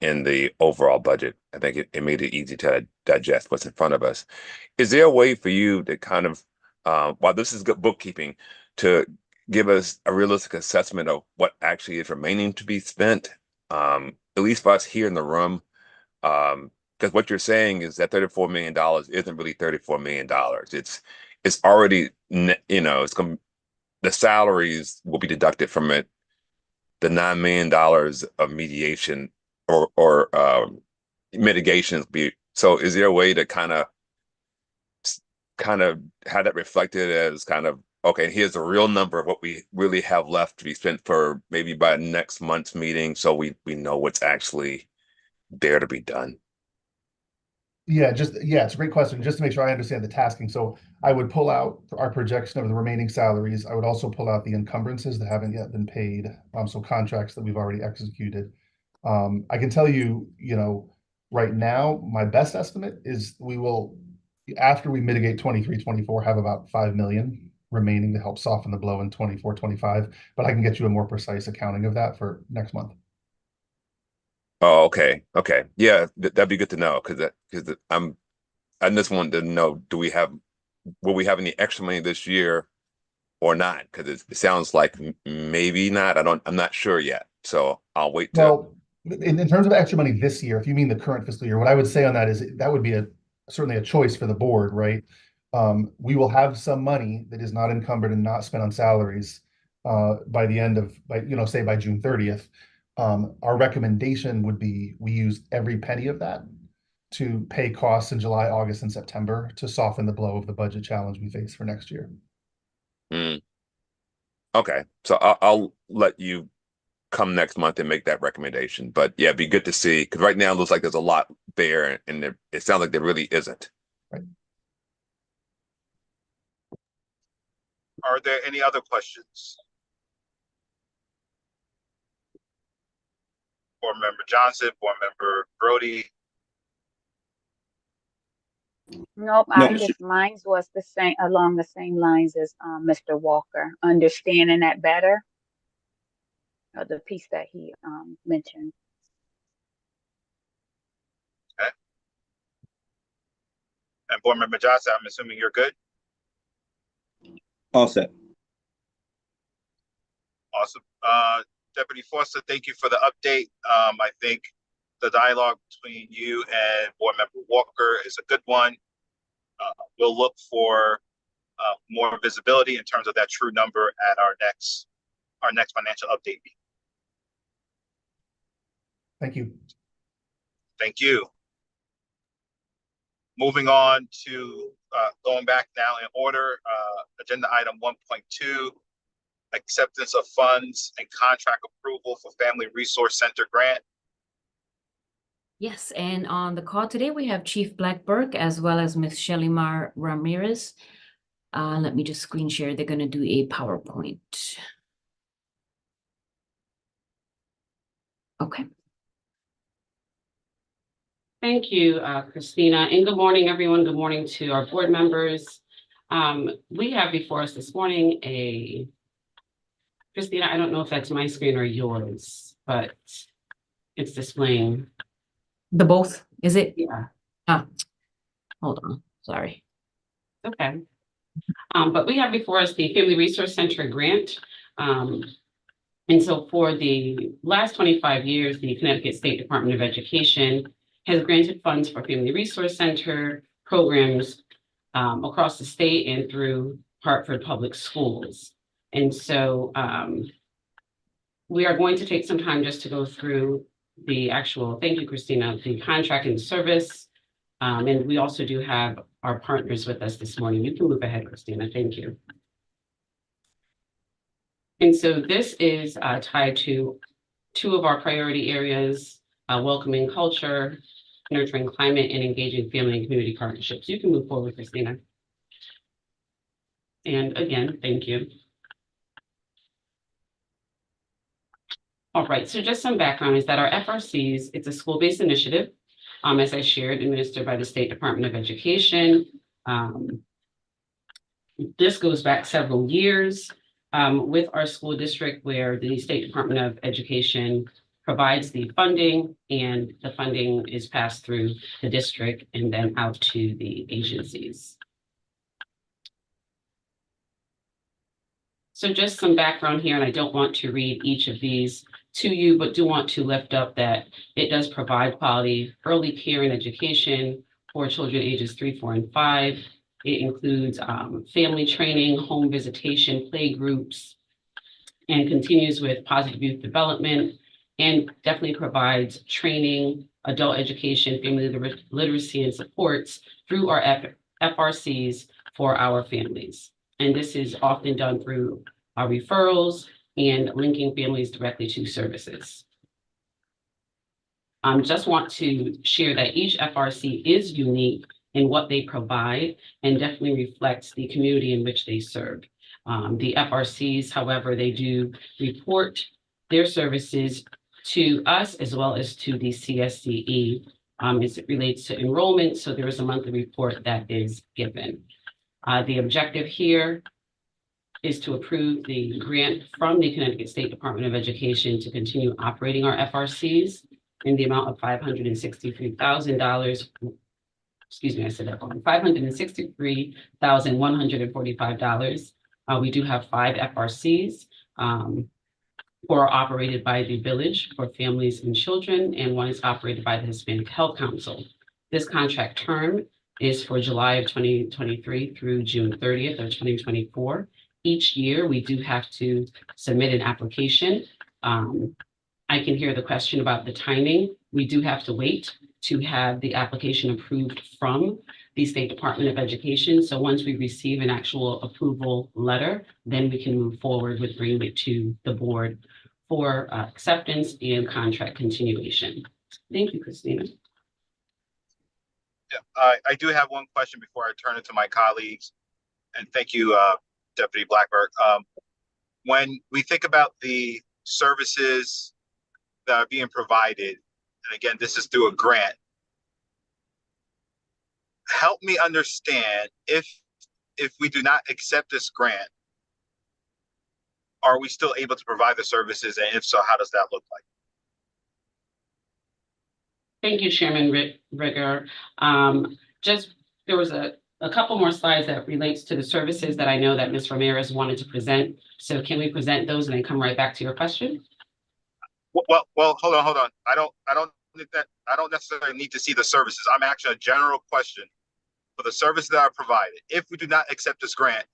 [SPEAKER 8] in the overall budget. I think it made it easy to digest what's in front of us. Is there a way for you to kind of, while this is good bookkeeping, to give us a realistic assessment of what actually is remaining to be spent, at least for us here in the room? Because what you're saying is that $34 million isn't really $34 million. It's already, you know, the salaries will be deducted from it. The $9 million of mediation or mitigations be. So is there a way to kind of have that reflected as kind of, okay, here's the real number of what we really have left to be spent for maybe by next month's meeting, so we know what's actually there to be done?
[SPEAKER 12] Yeah, it's a great question. Just to make sure I understand the tasking. So I would pull out our projection of the remaining salaries. I would also pull out the encumbrances that haven't yet been paid. So contracts that we've already executed. I can tell you, you know, right now, my best estimate is we will, after we mitigate 23-24, have about 5 million remaining to help soften the blow in 24-25. But I can get you a more precise accounting of that for next month.
[SPEAKER 8] Oh, okay. Yeah, that'd be good to know, because I just wanted to know, will we have any extra money this year or not? Because it sounds like maybe not. I'm not sure yet. So I'll wait to.
[SPEAKER 12] Well, in terms of extra money this year, if you mean the current fiscal year, what I would say on that is that would be certainly a choice for the board, right? We will have some money that is not encumbered and not spent on salaries by June 30th. Our recommendation would be we use every penny of that to pay costs in July, August, and September to soften the blow of the budget challenge we face for next year.
[SPEAKER 8] Okay, so I'll let you come next month and make that recommendation. But yeah, it'd be good to see, because right now it looks like there's a lot there, and it sounds like there really isn't.
[SPEAKER 12] Right.
[SPEAKER 3] Are there any other questions? Board Member Johnson, Board Member Brody.
[SPEAKER 11] Nope,
[SPEAKER 4] No,
[SPEAKER 11] I guess mine was the same, along the same lines as Mr. Walker, understanding that better, the piece that he mentioned.
[SPEAKER 3] Okay. And Board Member Johnson, I'm assuming you're good?
[SPEAKER 4] All set.
[SPEAKER 3] Awesome. Deputy Foster, thank you for the update. I think the dialogue between you and Board Member Walker is a good one. We'll look for more visibility in terms of that true number at our next financial update meeting.
[SPEAKER 12] Thank you.
[SPEAKER 3] Thank you. Moving on to going back now in order, agenda item 1.2, acceptance of funds and contract approval for Family Resource Center grant.
[SPEAKER 1] Yes, and on the call today, we have Chief Blackburk as well as Ms. Shelly-Mar Ramirez. Let me just screen share. They're going to do a PowerPoint. Okay.
[SPEAKER 13] Thank you, Christina, and good morning, everyone. Good morning to our board members. We have before us this morning Christina, I don't know if that's my screen or yours, but it's displaying.
[SPEAKER 1] The both, is it?
[SPEAKER 13] Yeah.
[SPEAKER 1] Hold on, sorry.
[SPEAKER 13] Okay. But we have before us the Family Resource Center grant. And so for the last 25 years, the Connecticut State Department of Education has granted funds for Family Resource Center programs across the state and through Hartford Public Schools. And so we are going to take some time just to go through the actual, thank you, Christina, the contract and service. And we also do have our partners with us this morning. You can move ahead, Christina. Thank you. And so this is tied to two of our priority areas, welcoming culture, nurturing climate, and engaging family and community partnerships. You can move forward, Christina. And again, thank you. All right, so just some background is that our FRCs, it's a school-based initiative, as I shared, administered by the State Department of Education. This goes back several years with our school district, where the State Department of Education provides the funding, and the funding is passed through the district and then out to the agencies. So just some background here, and I don't want to read each of these to you, but do want to lift up that it does provide quality early care and education for children ages 3, 4, and 5. It includes family training, home visitation, play groups, and continues with positive youth development, and definitely provides training, adult education, family literacy, and supports through our FRCs for our families. And this is often done through our referrals and linking families directly to services. Just want to share that each FRC is unique in what they provide and definitely reflects the community in which they serve. The FRCs, however, they do report their services to us as well as to the CSCE as it relates to enrollment. So there is a monthly report that is given. The objective here is to approve the grant from the Connecticut State Department of Education to continue operating our FRCs in the amount of $563,000. Excuse me, I said that wrong. $563,145. We do have 5 FRCs who are operated by the Village for Families and Children, and 1 is operated by the Hispanic Health Council. This contract term is for July of 2023 through June 30th of 2024. Each year, we do have to submit an application. I can hear the question about the timing. We do have to wait to have the application approved from the State Department of Education. So once we receive an actual approval letter, then we can move forward with bringing it to the board for acceptance and contract continuation. Thank you, Christina.
[SPEAKER 3] Yeah, I do have one question before I turn it to my colleagues. And thank you, Deputy Blackburn. When we think about the services that are being provided, and again, this is through a grant, help me understand, if we do not accept this grant, are we still able to provide the services? And if so, how does that look like?
[SPEAKER 13] Thank you, Chairman Rigger. There was a couple more slides that relates to the services that I know that Ms. Ramirez wanted to present. So can we present those and then come right back to your question?
[SPEAKER 3] Well, hold on. I don't necessarily need to see the services. I'm actually a general question for the services that are provided. If we do not accept this grant,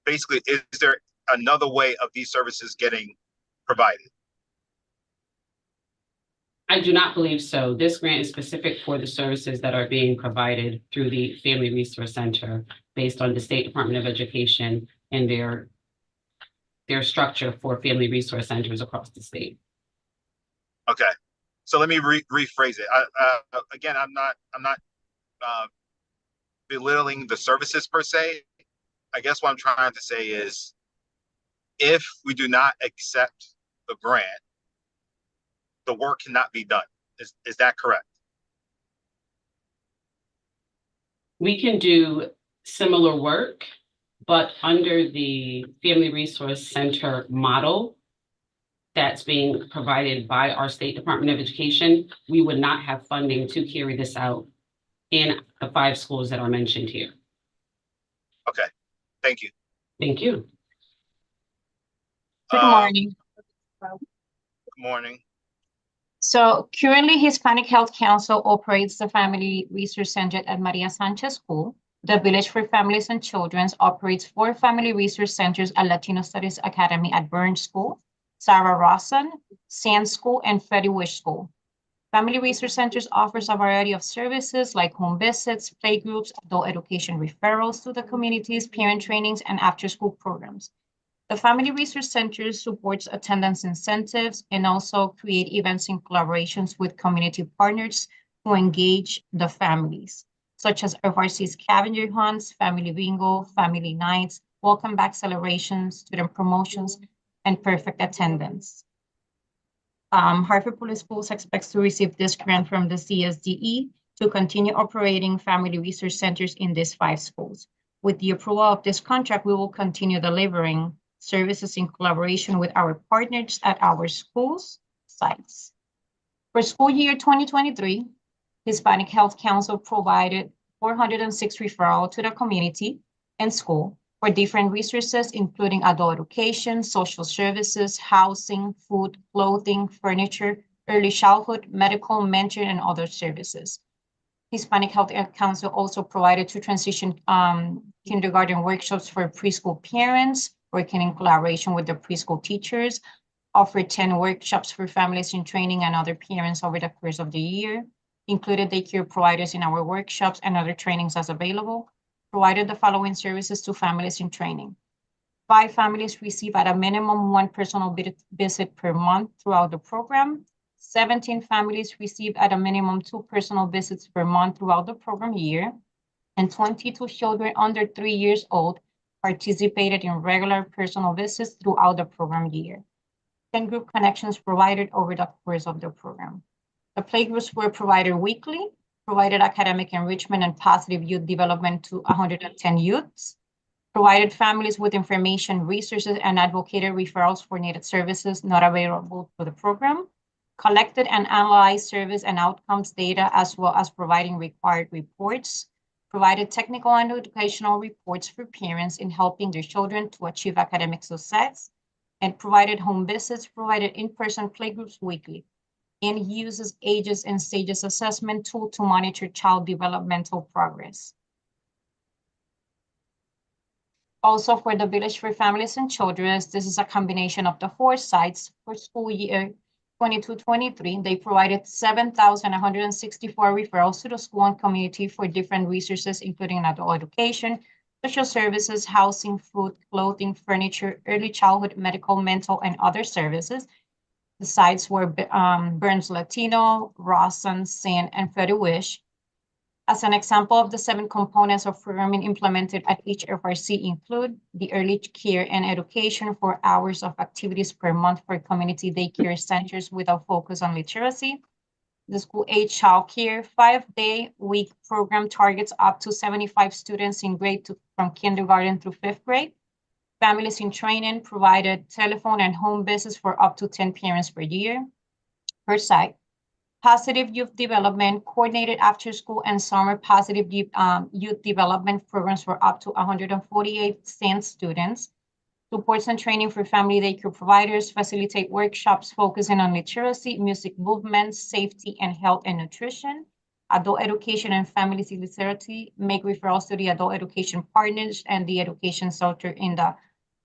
[SPEAKER 3] basically, is there another way of these services getting provided?
[SPEAKER 13] I do not believe so. This grant is specific for the services that are being provided through the Family Resource Center based on the State Department of Education and their structure for family resource centers across the state.
[SPEAKER 3] Okay, so let me rephrase it. Again, I'm not belittling the services per se. I guess what I'm trying to say is, if we do not accept the grant, the work cannot be done. Is that correct?
[SPEAKER 13] We can do similar work, but under the Family Resource Center model that's being provided by our State Department of Education, we would not have funding to carry this out in the 5 schools that are mentioned here.
[SPEAKER 3] Okay, thank you.
[SPEAKER 13] Thank you.
[SPEAKER 14] Good morning.
[SPEAKER 3] Good morning.
[SPEAKER 14] So currently, Hispanic Health Council operates the Family Resource Center at Maria Sanchez School. The Village for Families and Children operates 4 family resource centers at Latino Studies Academy at Burns School, Sarah Rawson, Sand School, and Freddie Wish School. Family Resource Centers offers a variety of services like home visits, playgroups, adult education referrals to the communities, parent trainings, and after-school programs. The Family Resource Center supports attendance incentives and also create events in collaborations with community partners who engage the families, such as FRC scavenger hunts, family bingo, family nights, welcome back celebrations, student promotions, and perfect attendance. Hartford Public Schools expects to receive this grant from the CSDE to continue operating family resource centers in these 5 schools. With the approval of this contract, we will continue delivering services in collaboration with our partners at our schools sites. For school year 2023, Hispanic Health Council provided 406 referrals to the community and school for different resources, including adult education, social services, housing, food, clothing, furniture, early childhood, medical, mentoring, and other services. Hispanic Health Council also provided 2 transition kindergarten workshops for preschool parents, working in collaboration with the preschool teachers, offered 10 workshops for families in training and other parents over the course of the year, included daycare providers in our workshops and other trainings as available, provided the following services to families in training. 5 families receive at a minimum 1 personal visit per month throughout the program. 17 families receive at a minimum 2 personal visits per month throughout the program year, and 22 children under 3 years old participated in regular personal visits throughout the program year. 10 group connections provided over the course of the program. The playgroups were provided weekly, provided academic enrichment and positive youth development to 110 youths, provided families with information, resources, and advocated referrals for needed services not available to the program, collected and analyzed service and outcomes data, as well as providing required reports, provided technical and educational reports for parents in helping their children to achieve academic success, and provided home visits, provided in-person playgroups weekly, and uses ages and stages assessment tool to monitor child developmental progress. Also, for the Village for Families and Children, this is a combination of the 4 sites. For school year 22-23, they provided 7,164 referrals to the school and community for different resources, including adult education, social services, housing, food, clothing, furniture, early childhood, medical, mental, and other services. The sites were Burns Latino, Rawson, Sand, and Freddie Wish. As an example of the 7 components of programming implemented at each FRC include the early care and education for hours of activities per month for community daycare centers with a focus on literacy. The school age childcare 5-day-week program targets up to 75 students in grade 2 from kindergarten through 5th grade. Families in training provided telephone and home visits for up to 10 parents per year, per site. Positive youth development, coordinated after school and summer positive youth development programs for up to 148 SAND students. Supports and training for family daycare providers, facilitate workshops focusing on literacy, music movements, safety and health and nutrition, adult education and family literacy, make referrals to the adult education partners and the education center in the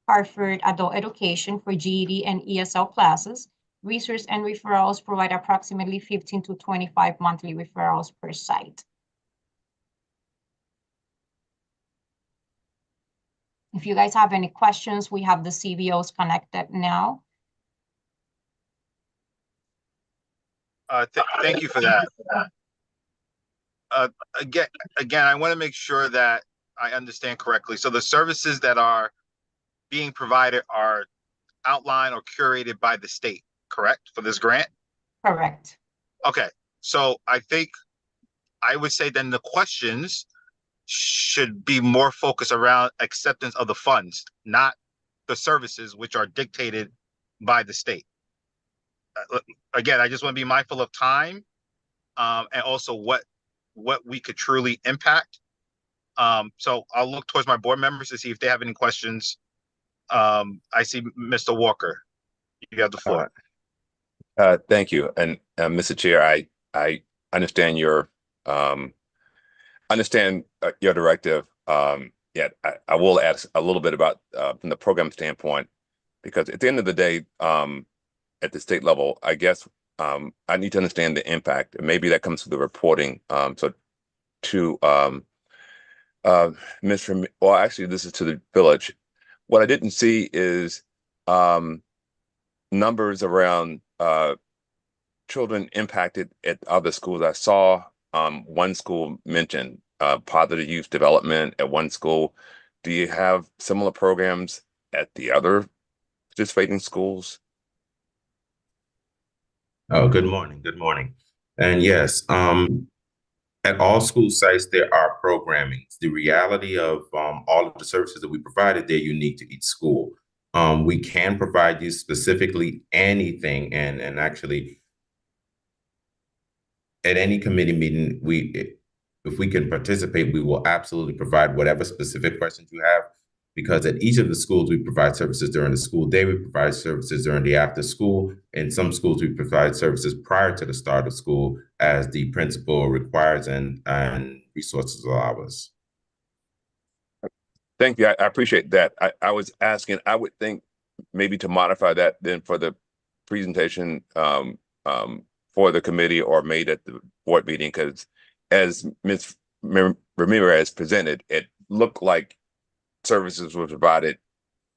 [SPEAKER 14] Hartford Adult Education for GED and ESL classes. Resource and referrals provide approximately 15 to 25 monthly referrals per site. If you guys have any questions, we have the CVOs connected now.
[SPEAKER 3] Thank you for that. Again, I want to make sure that I understand correctly. So the services that are being provided are outlined or curated by the state, correct, for this grant?
[SPEAKER 14] Correct.
[SPEAKER 3] Okay, so I think I would say then the questions should be more focused around acceptance of the funds, not the services which are dictated by the state. Again, I just want to be mindful of time and also what we could truly impact. So I'll look towards my board members to see if they have any questions. I see Mr. Walker. You have the floor.
[SPEAKER 8] Thank you. And Mr. Chair, I understand your directive. Yet I will ask a little bit about from the program standpoint, because at the end of the day, at the state level, I guess I need to understand the impact. And maybe that comes through the reporting. So to well, actually, this is to the village. What I didn't see is numbers around children impacted at other schools. I saw one school mention positive youth development at one school. Do you have similar programs at the other participating schools?
[SPEAKER 15] Oh, good morning. Good morning. And yes, at all school sites, there are programmings. The reality of all of the services that we provided, they're unique to each school. We can provide you specifically anything, and actually at any committee meeting, if we can participate, we will absolutely provide whatever specific questions you have, because at each of the schools, we provide services during the school day, we provide services during the after school. In some schools, we provide services prior to the start of school as the principal requires and resources allow us.
[SPEAKER 8] Thank you. I appreciate that. I was asking, I would think maybe to modify that then for the presentation for the committee or made at the board meeting, because as Ms. Ramirez presented, it looked like services were provided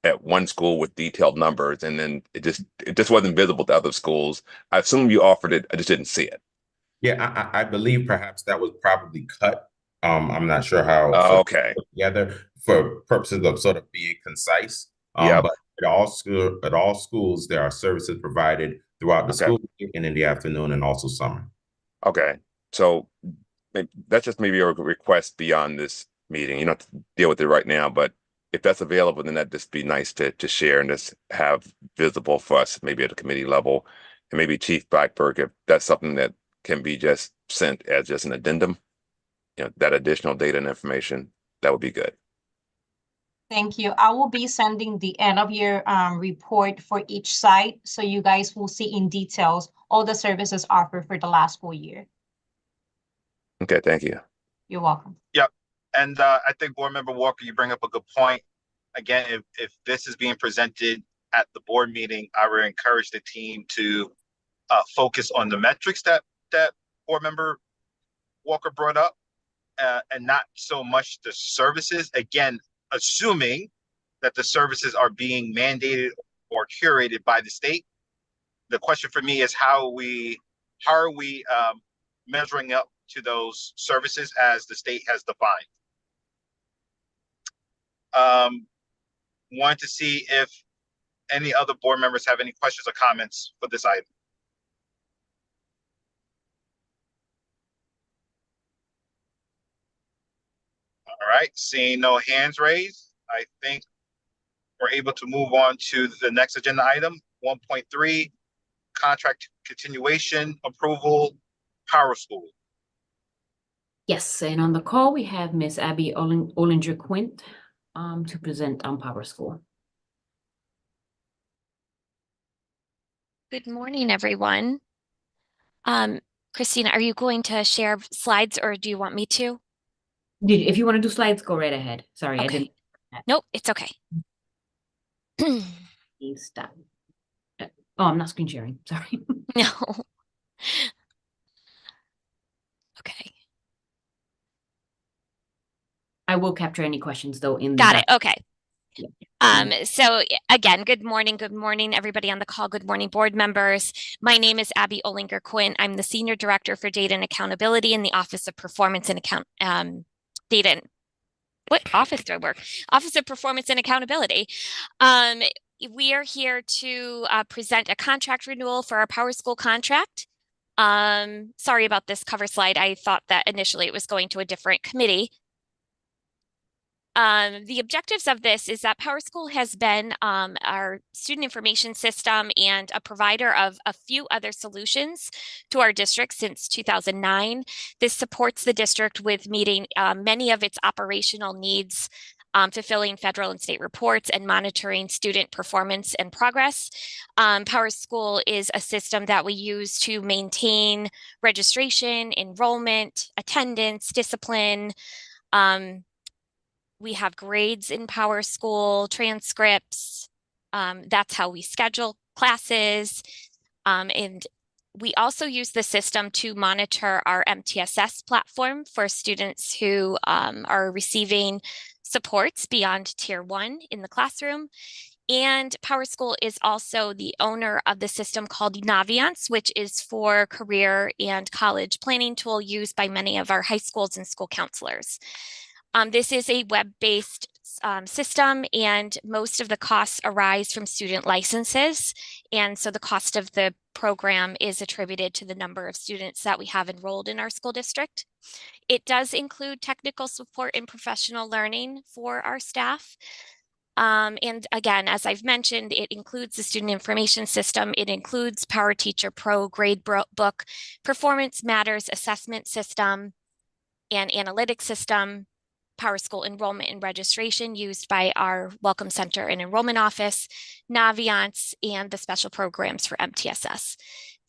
[SPEAKER 8] at one school with detailed numbers, and then it just wasn't visible to other schools. I assume you offered it, I just didn't see it.
[SPEAKER 15] Yeah, I believe perhaps that was probably cut. I'm not sure how
[SPEAKER 8] okay
[SPEAKER 15] together for purposes of sort of being concise.
[SPEAKER 8] Yeah,
[SPEAKER 15] but at all schools, there are services provided throughout the school day and in the afternoon and also summer.
[SPEAKER 8] Okay, so that's just maybe a request beyond this meeting. You don't have to deal with it right now, but if that's available, then that'd just be nice to share and just have visible for us, maybe at a committee level, and maybe Chief Blackburg, if that's something that can be just sent as just an addendum, that additional data and information, that would be good.
[SPEAKER 14] Thank you. I will be sending the end of year report for each site, so you guys will see in details all the services offered for the last school year.
[SPEAKER 8] Okay, thank you.
[SPEAKER 14] You're welcome.
[SPEAKER 3] Yep. And I think Board Member Walker, you bring up a good point. Again, if this is being presented at the board meeting, I would encourage the team to focus on the metrics that Board Member Walker brought up, and not so much the services. Again, assuming that the services are being mandated or curated by the state. The question for me is how are we measuring up to those services as the state has defined? Wanted to see if any other board members have any questions or comments for this item. All right, seeing no hands raised, I think we're able to move on to the next agenda item, 1.3, contract continuation approval, Power School.
[SPEAKER 1] Yes, and on the call, we have Ms. Abby Olinger Quint to present on Power School.
[SPEAKER 16] Good morning, everyone. Christina, are you going to share slides or do you want me to?
[SPEAKER 1] If you want to do slides, go right ahead. Sorry,
[SPEAKER 16] okay.
[SPEAKER 1] I didn't.
[SPEAKER 16] Nope, it's okay.
[SPEAKER 1] Please stop. Oh, I'm not screen sharing. Sorry.
[SPEAKER 16] No. Okay.
[SPEAKER 1] I will capture any questions though in
[SPEAKER 16] Got it. Okay.
[SPEAKER 1] Yeah.
[SPEAKER 16] So again, good morning, everybody on the call. Good morning, board members. My name is Abby Olinger Quinn. I'm the Senior Director for Data and Accountability in the Office of Performance and Data. What office do I work? Office of Performance and Accountability. We are here to present a contract renewal for our Power School contract. Sorry about this cover slide. I thought that initially it was going to a different committee. The objectives of this is that Power School has been our student information system and a provider of a few other solutions to our district since 2009. This supports the district with meeting many of its operational needs fulfilling federal and state reports and monitoring student performance and progress. PowerSchool is a system that we use to maintain registration, enrollment, attendance, discipline. We have grades in PowerSchool, transcripts. That's how we schedule classes. And we also use the system to monitor our MTSS platform for students who are receiving supports beyond Tier 1 in the classroom. And PowerSchool is also the owner of the system called Naviance, which is for career and college planning tool used by many of our high schools and school counselors. This is a web-based system, and most of the costs arise from student licenses. And so the cost of the program is attributed to the number of students that we have enrolled in our school district. It does include technical support and professional learning for our staff. And again, as I've mentioned, it includes the student information system. It includes PowerTeacher Pro gradebook, Performance Matters assessment system, and analytics system, PowerSchool enrollment and registration used by our Welcome Center and Enrollment Office, Naviance, and the special programs for MTSS.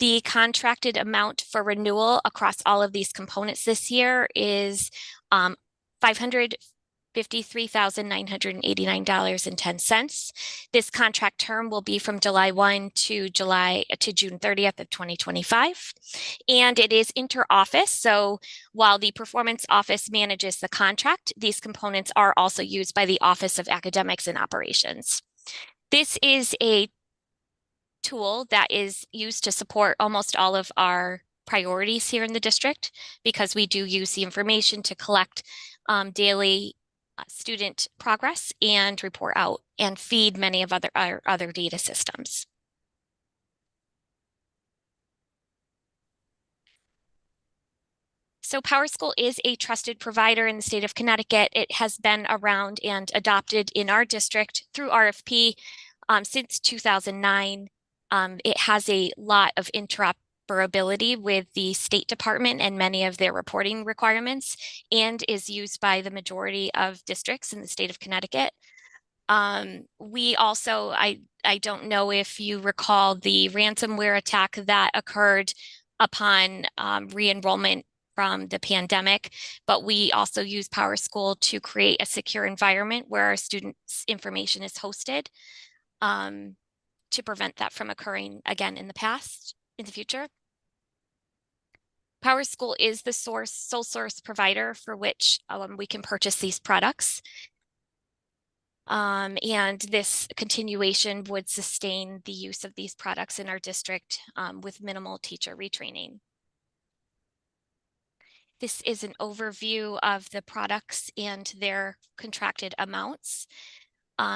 [SPEAKER 16] The contracted amount for renewal across all of these components this year is $553,989.10. This contract term will be from July 1 to June 30th of 2025. And it is inter-office. So while the Performance Office manages the contract, these components are also used by the Office of Academics and Operations. This is a tool that is used to support almost all of our priorities here in the district, because we do use the information to collect daily student progress and report out and feed many of our other data systems. So PowerSchool is a trusted provider in the state of Connecticut. It has been around and adopted in our district through RFP since 2009. It has a lot of interoperability with the State Department and many of their reporting requirements, and is used by the majority of districts in the state of Connecticut. We also, I don't know if you recall the ransomware attack that occurred upon re-enrollment from the pandemic, but we also use PowerSchool to create a secure environment where our students' information is hosted to prevent that from occurring again in the future. PowerSchool is the sole source provider for which we can purchase these products. And this continuation would sustain the use of these products in our district with minimal teacher retraining. This is an overview of the products and their contracted amounts.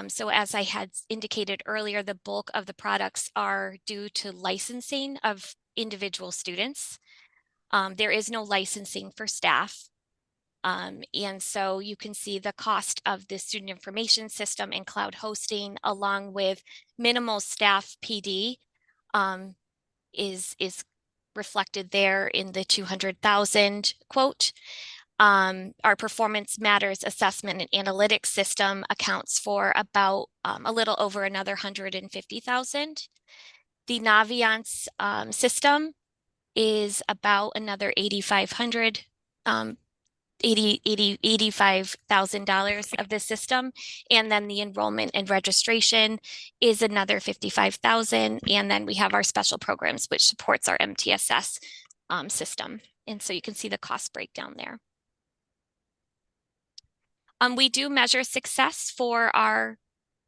[SPEAKER 16] So as I had indicated earlier, the bulk of the products are due to licensing of individual students. There is no licensing for staff. And so you can see the cost of the student information system and cloud hosting, along with minimal staff PD, is reflected there in the 200,000 quote. Our Performance Matters assessment and analytics system accounts for about a little over another 150,000. The Naviance system is about another $85,000 of the system. And then the enrollment and registration is another $55,000. And then we have our special programs, which supports our MTSS system. And so you can see the cost breakdown there. We do measure success for our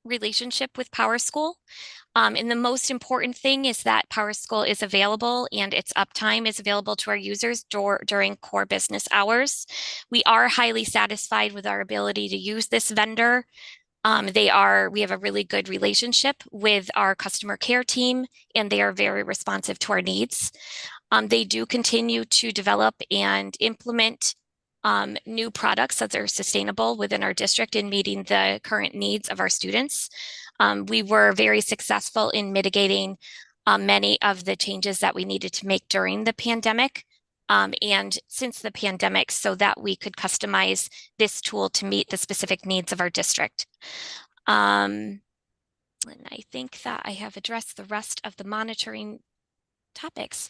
[SPEAKER 16] relationship with PowerSchool. And the most important thing is that PowerSchool is available and its uptime is available to our users during core business hours. We are highly satisfied with our ability to use this vendor. We have a really good relationship with our customer care team, and they are very responsive to our needs. They do continue to develop and implement new products that are sustainable within our district in meeting the current needs of our students. We were very successful in mitigating many of the changes that we needed to make during the pandemic and since the pandemic, so that we could customize this tool to meet the specific needs of our district. And I think that I have addressed the rest of the monitoring topics.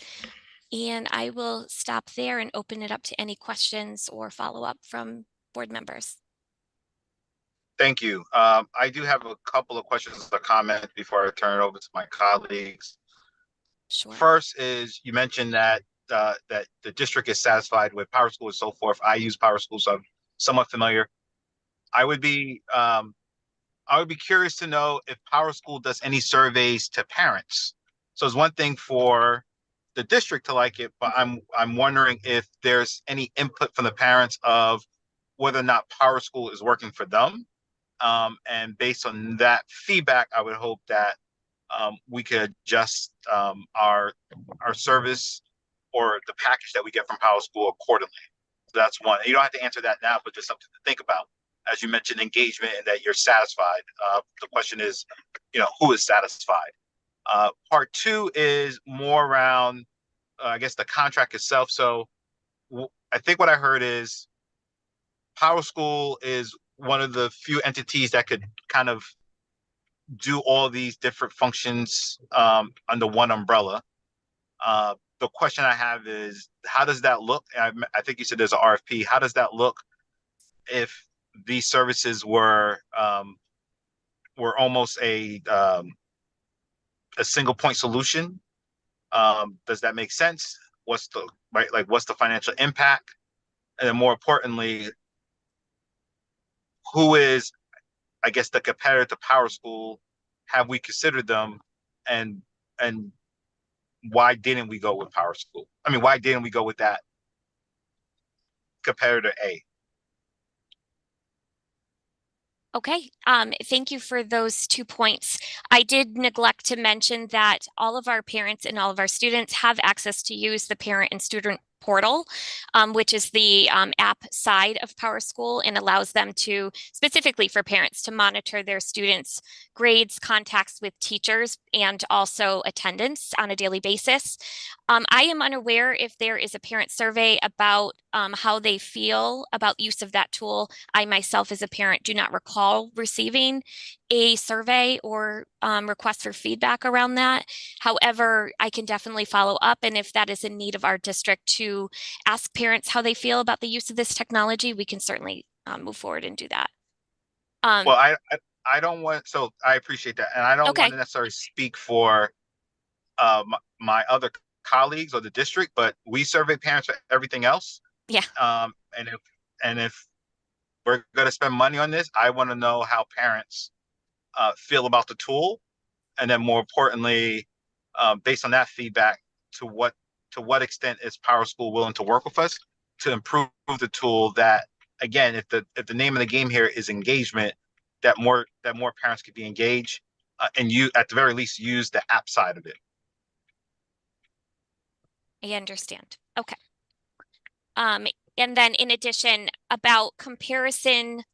[SPEAKER 16] And I will stop there and open it up to any questions or follow-up from board members.
[SPEAKER 3] Thank you. I do have a couple of questions or comments before I turn it over to my colleagues.
[SPEAKER 16] Sure.
[SPEAKER 3] First is, you mentioned that that the district is satisfied with PowerSchool and so forth. I use PowerSchool, so I'm somewhat familiar. I would be curious to know if PowerSchool does any surveys to parents. So it's one thing for the district to like it, but I'm wondering if there's any input from the parents of whether or not PowerSchool is working for them. And based on that feedback, I would hope that we could adjust our service or the package that we get from PowerSchool accordingly. So that's one. You don't have to answer that now, but just something to think about. As you mentioned, engagement and that you're satisfied. The question is, who is satisfied? Part two is more around, I guess, the contract itself. So I think what I heard is PowerSchool is one of the few entities that could kind of do all these different functions under one umbrella. The question I have is, how does that look? I think you said there's an RFP. How does that look if these services were almost a single point solution? Does that make sense? What's the financial impact? And then more importantly, who is, I guess, the competitor to PowerSchool? Have we considered them, and why didn't we go with PowerSchool? I mean, why didn't we go with that competitor A?
[SPEAKER 16] Okay, thank you for those 2 points. I did neglect to mention that all of our parents and all of our students have access to use the parent and student portal, which is the app side of PowerSchool, and allows them to, specifically for parents, to monitor their students' grades, contacts with teachers, and also attendance on a daily basis. I am unaware if there is a parent survey about how they feel about use of that tool. I myself, as a parent, do not recall receiving a survey or request for feedback around that. However, I can definitely follow up, and if that is in need of our district to ask parents how they feel about the use of this technology, we can certainly move forward and do that.
[SPEAKER 3] Well, I don't want, so I appreciate that, and I don't want to necessarily speak for my other colleagues or the district, but we survey parents for everything else.
[SPEAKER 16] Yeah.
[SPEAKER 3] And if we're going to spend money on this, I want to know how parents feel about the tool, and then more importantly, based on that feedback, to what extent is PowerSchool willing to work with us to improve the tool? That, again, if the name of the game here is engagement, that more parents could be engaged, and you, at the very least, use the app side of it.
[SPEAKER 16] I understand. Okay. And then in addition, about comparison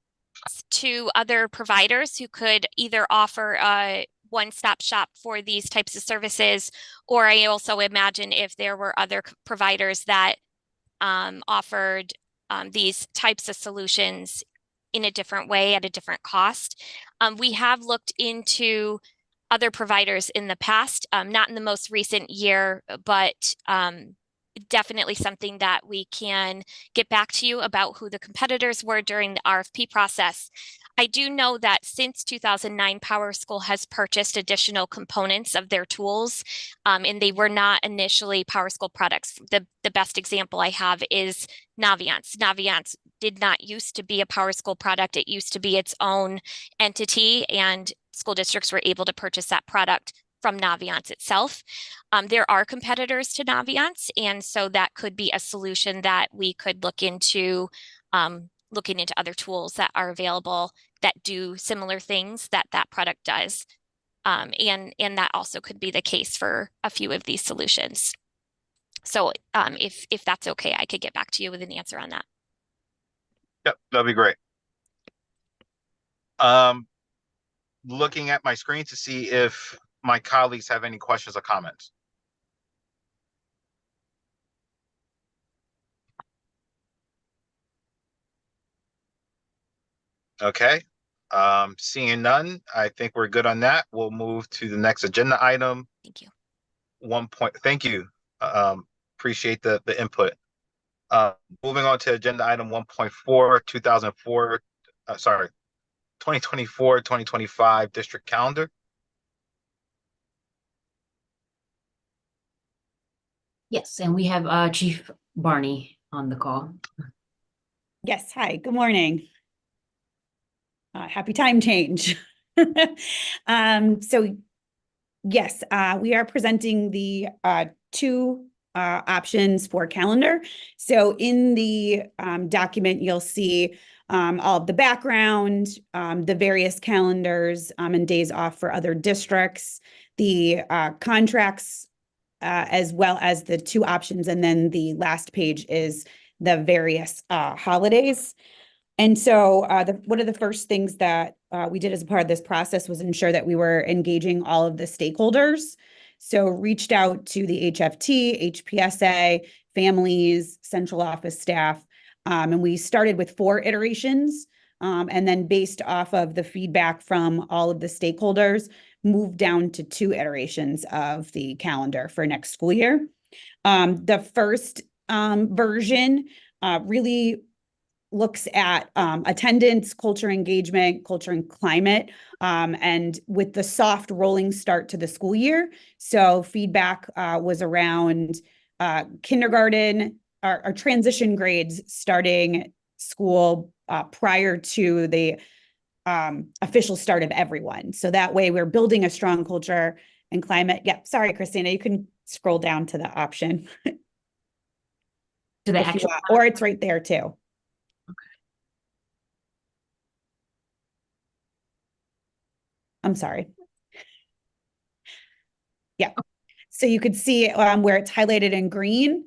[SPEAKER 16] to other providers who could either offer a one-stop shop for these types of services, or I also imagine if there were other providers that offered these types of solutions in a different way at a different cost. We have looked into other providers in the past, not in the most recent year, but definitely something that we can get back to you about who the competitors were during the RFP process. I do know that since 2009, PowerSchool has purchased additional components of their tools, and they were not initially PowerSchool products. The best example I have is Naviance. Naviance did not used to be a PowerSchool product. It used to be its own entity, and school districts were able to purchase that product from Naviance itself. There are competitors to Naviance, and so that could be a solution that we could look into, looking into other tools that are available that do similar things that that product does. And that also could be the case for a few of these solutions. So if that's okay, I could get back to you with an answer on that.
[SPEAKER 3] Yep, that'd be great. Looking at my screen to see if my colleagues have any questions or comments. Okay. Seeing none, I think we're good on that. We'll move to the next agenda item.
[SPEAKER 16] Thank you.
[SPEAKER 3] Thank you. Appreciate the input. Moving on to agenda item 1.4, 2024-2025 district calendar.
[SPEAKER 1] Yes, and we have Chief Barney on the call.
[SPEAKER 17] Yes, hi, good morning. Happy time change. So yes, we are presenting the two options for calendar. So in the document, you'll see all of the background, the various calendars and days off for other districts, the contracts, as well as the two options. And then the last page is the various holidays. And so one of the first things that we did as a part of this process was ensure that we were engaging all of the stakeholders. So reached out to the HFT, HPSA, families, central office staff, and we started with 4 iterations. And then based off of the feedback from all of the stakeholders, moved down to 2 iterations of the calendar for next school year. The first version really looks at attendance, culture engagement, culture and climate, and with the soft rolling start to the school year. So feedback was around kindergarten, our transition grades starting school prior to the official start of everyone. So that way we're building a strong culture and climate. Yep, sorry, Christina, you can scroll down to the option.
[SPEAKER 1] To the actual,
[SPEAKER 17] or it's right there too. I'm sorry. Yeah. So you could see where it's highlighted in green,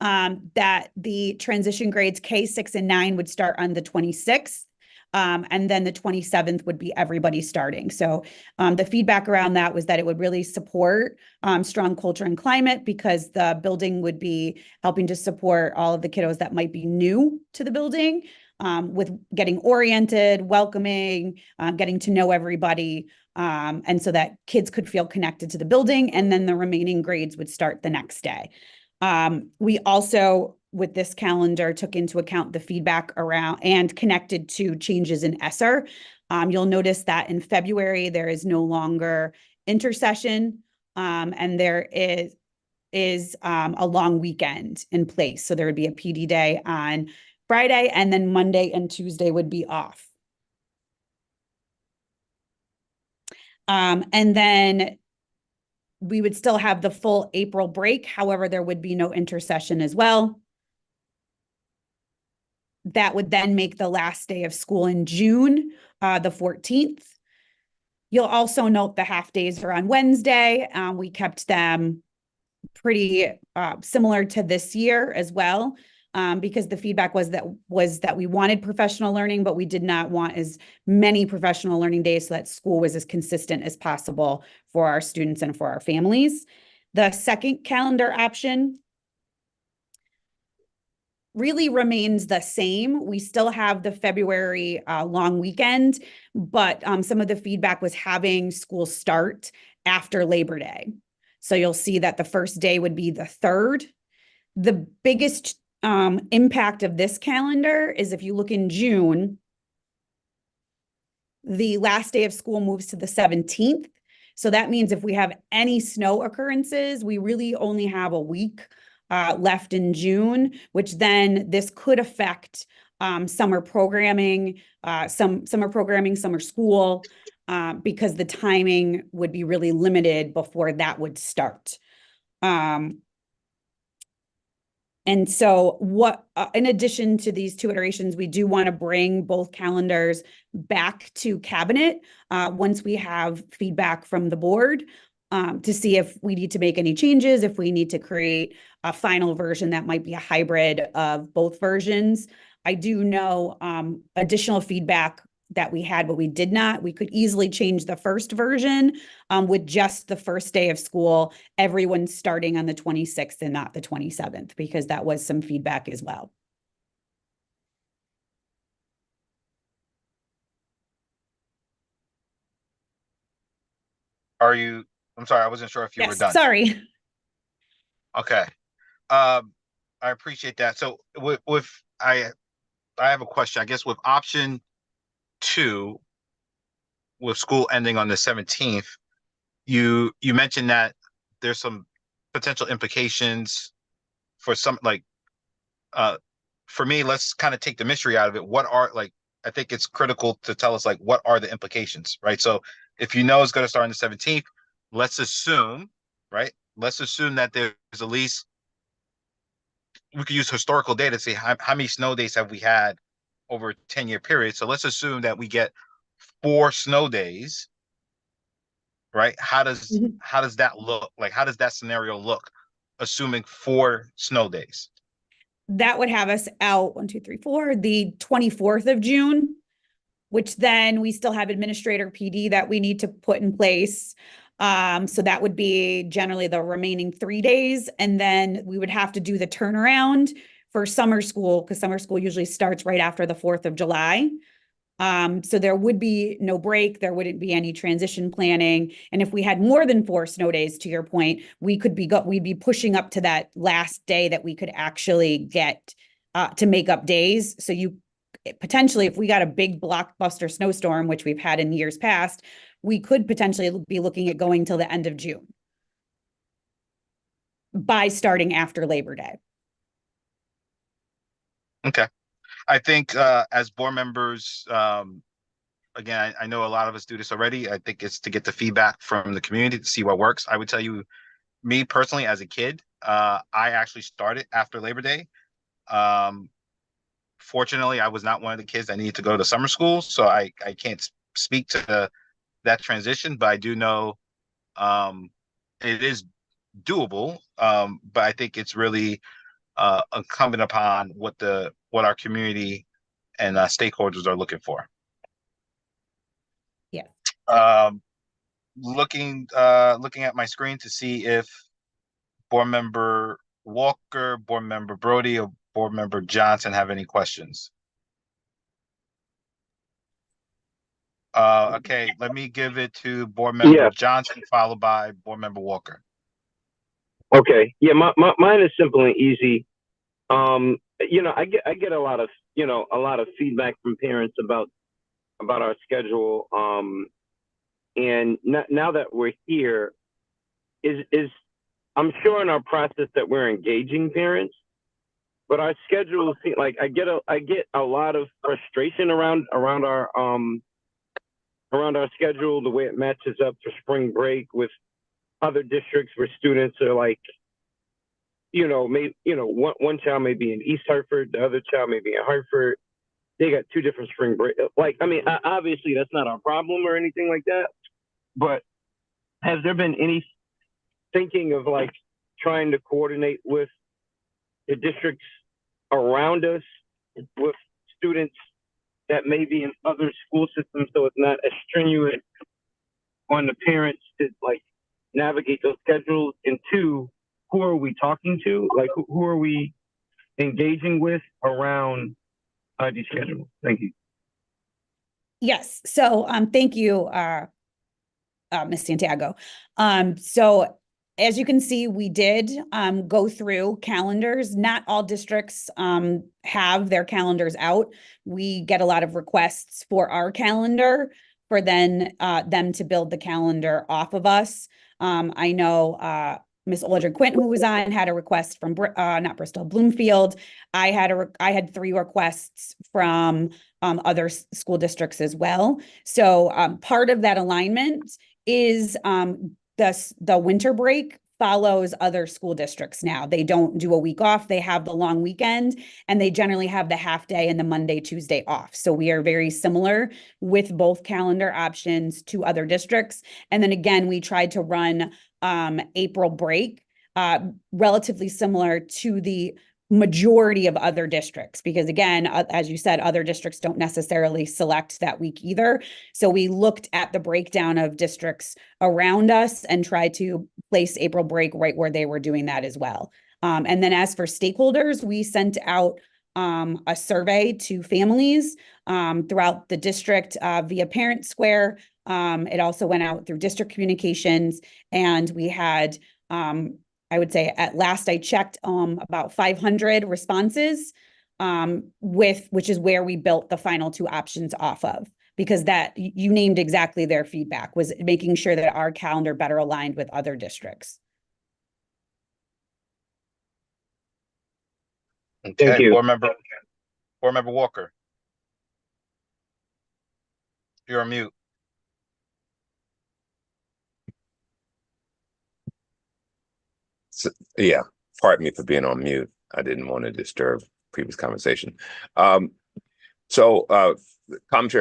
[SPEAKER 17] that the transition grades K, 6, and 9 would start on the 26th. And then the 27th would be everybody starting. So the feedback around that was that it would really support strong culture and climate, because the building would be helping to support all of the kiddos that might be new to the building, with getting oriented, welcoming, getting to know everybody, and so that kids could feel connected to the building, and then the remaining grades would start the next day. We also, with this calendar, took into account the feedback around and connected to changes in ESSER. You'll notice that in February, there is no longer intercession, and there is a long weekend in place. So there would be a PD day on Friday, and then Monday and Tuesday would be off. And then we would still have the full April break. However, there would be no intercession as well. That would then make the last day of school in June, the 14th. You'll also note the half days are on Wednesday. We kept them pretty similar to this year as well, because the feedback was that we wanted professional learning, but we did not want as many professional learning days, so that school was as consistent as possible for our students and for our families. The second calendar option really remains the same. We still have the February long weekend, but some of the feedback was having school start after Labor Day. So you'll see that the first day would be the 3rd. The biggest impact of this calendar is if you look in June, the last day of school moves to the 17th. So that means if we have any snow occurrences, we really only have a week left in June, which then this could affect summer programming, summer school, because the timing would be really limited before that would start. And so in addition to these 2 iterations, we do want to bring both calendars back to cabinet once we have feedback from the board, to see if we need to make any changes, if we need to create a final version that might be a hybrid of both versions. I do know additional feedback that we had, but we did not. We could easily change the first version with just the first day of school, everyone starting on the 26th and not the 27th, because that was some feedback as well.
[SPEAKER 3] are you, I'm sorry, I wasn't sure if you were
[SPEAKER 17] Yes,
[SPEAKER 3] done.
[SPEAKER 17] sorry.
[SPEAKER 3] Okay. I appreciate that. So with I have a question. I guess with option 2, with school ending on the 17th, you mentioned that there's some potential implications for some, like, for me, let's kind of take the mystery out of it. What are, like, I think it's critical to tell us, like, what are the implications, right? So if you know it's going to start on the 17th, let's assume, right? Let's assume that there's at least, we could use historical data to see how many snow days have we had over a 10-year period. So let's assume that we get 4 snow days, right? How does that look? Like, how does that scenario look, assuming 4 snow days?
[SPEAKER 17] That would have us out 1, 2, 3, 4, the 24th of June, which then we still have administrator PD that we need to put in place. So that would be generally the remaining 3 days. And then we would have to do the turnaround for summer school, because summer school usually starts right after the 4th of July. So there would be no break, there wouldn't be any transition planning. And if we had more than 4 snow days, to your point, we'd be pushing up to that last day that we could actually get to make up days. So you potentially, if we got a big blockbuster snowstorm, which we've had in years past, we could potentially be looking at going till the end of June by starting after Labor Day.
[SPEAKER 3] Okay. I think as board members, again, I know a lot of us do this already. I think it's to get the feedback from the community to see what works. I would tell you, me personally, as a kid, I actually started after Labor Day. Fortunately, I was not one of the kids that needed to go to summer school, so I can't speak to that transition, but I do know it is doable. But I think it's really incumbent upon what our community and stakeholders are looking for.
[SPEAKER 17] Yeah.
[SPEAKER 3] Looking at my screen to see if board member Walker, board member Brody, or board member Johnson have any questions. Okay, let me give it to board member Johnson, followed by board member Walker.
[SPEAKER 10] Okay. Yeah, mine is simple and easy. I get a lot of feedback from parents about our schedule. And now that we're here, is I'm sure in our process that we're engaging parents, but our schedule seems like I get a lot of frustration around our schedule, the way it matches up for spring break with other districts where students are like, one child may be in East Hartford, the other child may be in Hartford. They got 2 different spring break. Obviously that's not our problem or anything like that. But has there been any thinking of like trying to coordinate with the districts around us, with students that may be in other school systems, so it's not as strenuous on the parents to like navigate those schedules? And 2, who are we talking to? Like, who are we engaging with around these schedules? Thank you.
[SPEAKER 17] Yes. So thank you, Ms. Santiago. So as you can see, we did go through calendars. Not all districts have their calendars out. We get a lot of requests for our calendar for them to build the calendar off of us. I know Ms. Aldrin Quint, who was on, had a request from not Bristol, Bloomfield. I had 3 requests from other school districts as well. So part of that alignment is the winter break follows other school districts now. They don't do a week off. They have the long weekend, and they generally have the half day and the Monday, Tuesday off. So we are very similar with both calendar options to other districts. And then again, we tried to run April break relatively similar to the majority of other districts, because again, as you said, other districts don't necessarily select that week either. So we looked at the breakdown of districts around us and tried to place April break right where they were doing that as well. And then as for stakeholders, we sent out a survey to families throughout the district via Parent Square. It also went out through district communications, and we had, I would say at last I checked, about 500 responses, which is where we built the final two options off of, because that you named exactly their feedback was making sure that our calendar better aligned with other districts.
[SPEAKER 3] Okay,
[SPEAKER 10] you.
[SPEAKER 3] Board Member Walker. You're on mute.
[SPEAKER 8] So, yeah, pardon me for being on mute. I didn't want to disturb previous conversation. Commentary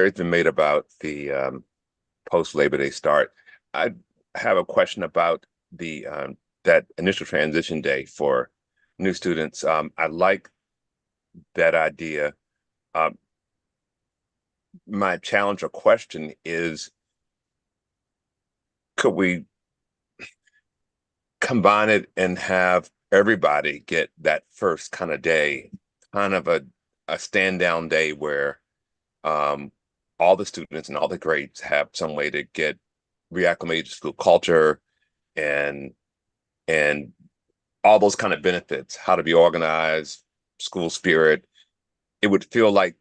[SPEAKER 8] has been made about the post Labor Day start. I have a question about the that initial transition day for new students. I like that idea. My challenge or question is, could we combine it and have everybody get that first kind of day, kind of a stand down day where all the students and all the grades have some way to get reacclimated to school culture and all those kind of benefits, how to be organized, school spirit. It would feel like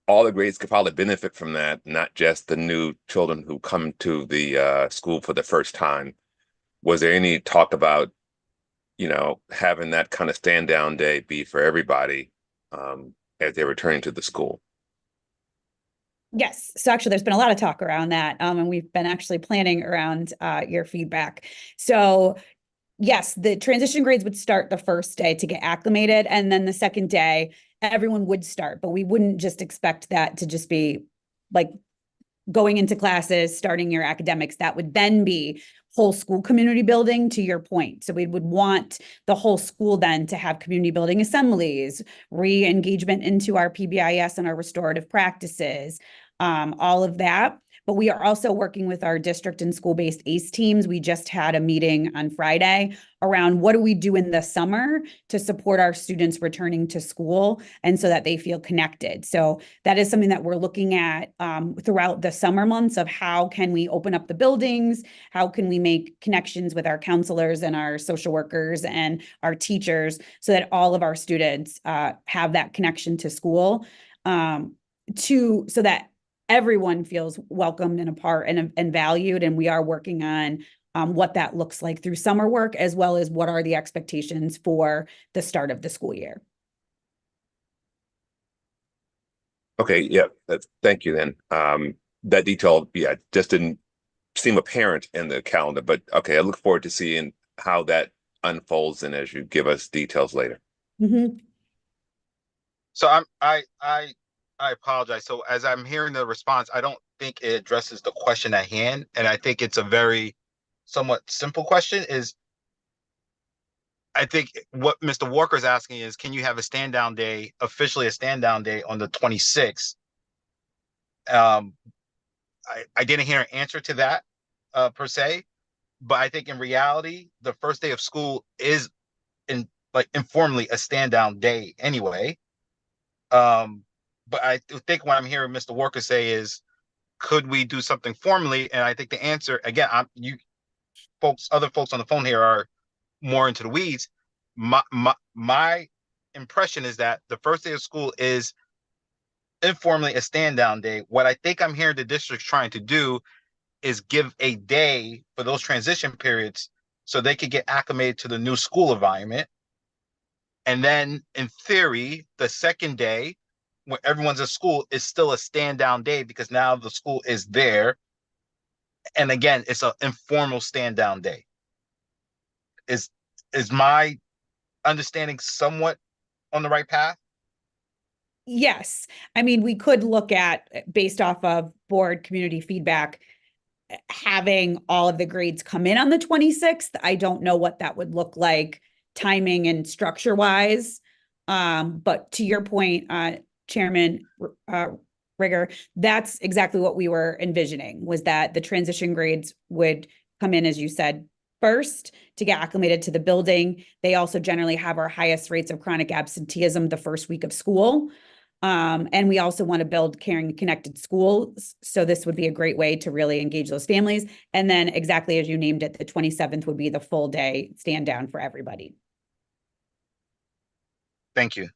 [SPEAKER 8] all the grades could probably benefit from that, not just the new children who come to the school for the first time. Was there any talk about, having that kind of stand down day be for everybody as they're returning to the school?
[SPEAKER 17] Yes. So actually, there's been a lot of talk around that. And we've been actually planning around your feedback. So yes, the transition grades would start the first day to get acclimated. And then the second day, everyone would start, but we wouldn't just expect that to just be like going into classes, starting your academics. That would then be whole school community building, to your point. So we would want the whole school then to have community building assemblies, re-engagement into our PBIS and our restorative practices, all of that. But we are also working with our district and school-based ACE teams. We just had a meeting on Friday around what do we do in the summer to support our students returning to school and so that they feel connected. So that is something that we're looking at throughout the summer months of how can we open up the buildings, how can we make connections with our counselors and our social workers and our teachers so that all of our students have that connection to school, so that everyone feels welcomed and a part and valued. And we are working on what that looks like through summer work, as well as what are the expectations for the start of the school year.
[SPEAKER 8] Okay, yeah, thank you then. That detail, just didn't seem apparent in the calendar, but okay, I look forward to seeing how that unfolds and as you give us details later.
[SPEAKER 17] Mm-hmm.
[SPEAKER 3] So I apologize. So as I'm hearing the response, I don't think it addresses the question at hand. And I think it's a very somewhat simple question. I think what Mr. Walker is asking is, can you have a stand down day, officially a stand down day on the 26th? I didn't hear an answer to that per se, but I think in reality, the first day of school is informally a stand down day anyway. But I think what I'm hearing Mr. Walker say is, could we do something formally? And I think the answer, again, other folks on the phone here are more into the weeds. My impression is that the first day of school is informally a stand down day. What I think I'm hearing the district trying to do is give a day for those transition periods so they could get acclimated to the new school environment. And then in theory, the second day, when everyone's at school, is still a stand down day because now the school is there. And again, it's an informal stand down day. Is my understanding somewhat on the right path?
[SPEAKER 17] Yes. I mean, we could look at, based off of board community feedback, having all of the grades come in on the 26th. I don't know what that would look like timing and structure wise. But to your point, Chairman Rigger, that's exactly what we were envisioning, was that the transition grades would come in, as you said, first to get acclimated to the building. They also generally have our highest rates of chronic absenteeism the first week of school. And we also want to build caring and connected schools. So this would be a great way to really engage those families. And then exactly as you named it, the 27th would be the full day stand down for everybody.
[SPEAKER 3] Thank you.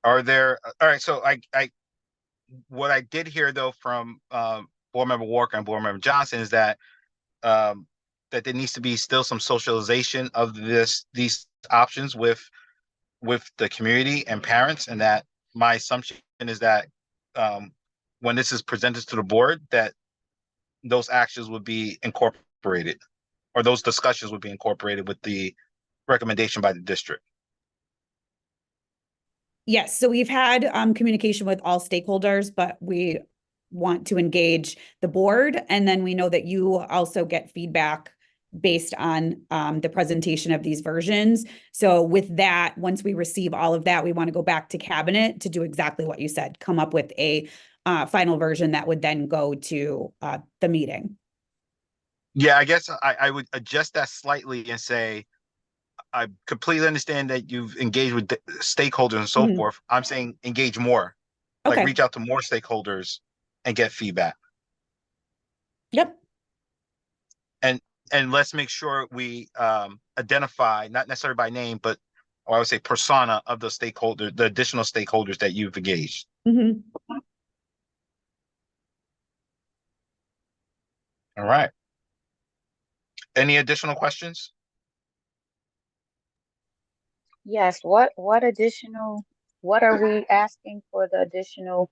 [SPEAKER 3] Are there, all right, so what I did hear though from Board Member Walker and Board Member Johnson is that that there needs to be still some socialization of these options with the community and parents, and that my assumption is that when this is presented to the board, that those actions would be incorporated, or those discussions would be incorporated with the recommendation by the district.
[SPEAKER 17] Yes, so we've had communication with all stakeholders, but we want to engage the board. And then we know that you also get feedback based on the presentation of these versions. So with that, once we receive all of that, we want to go back to cabinet to do exactly what you said, come up with a final version that would then go to the meeting.
[SPEAKER 3] Yeah, I guess I would adjust that slightly and say, I completely understand that you've engaged with stakeholders and so forth. I'm saying engage more, like reach out to more stakeholders and get feedback.
[SPEAKER 17] Yep.
[SPEAKER 3] And let's make sure we identify, not necessarily by name, but or I would say persona of the stakeholder, the additional stakeholders that you've engaged.
[SPEAKER 17] Mm-hmm.
[SPEAKER 3] All right. Any additional questions?
[SPEAKER 11] Yes, what additional, what are we asking for the additional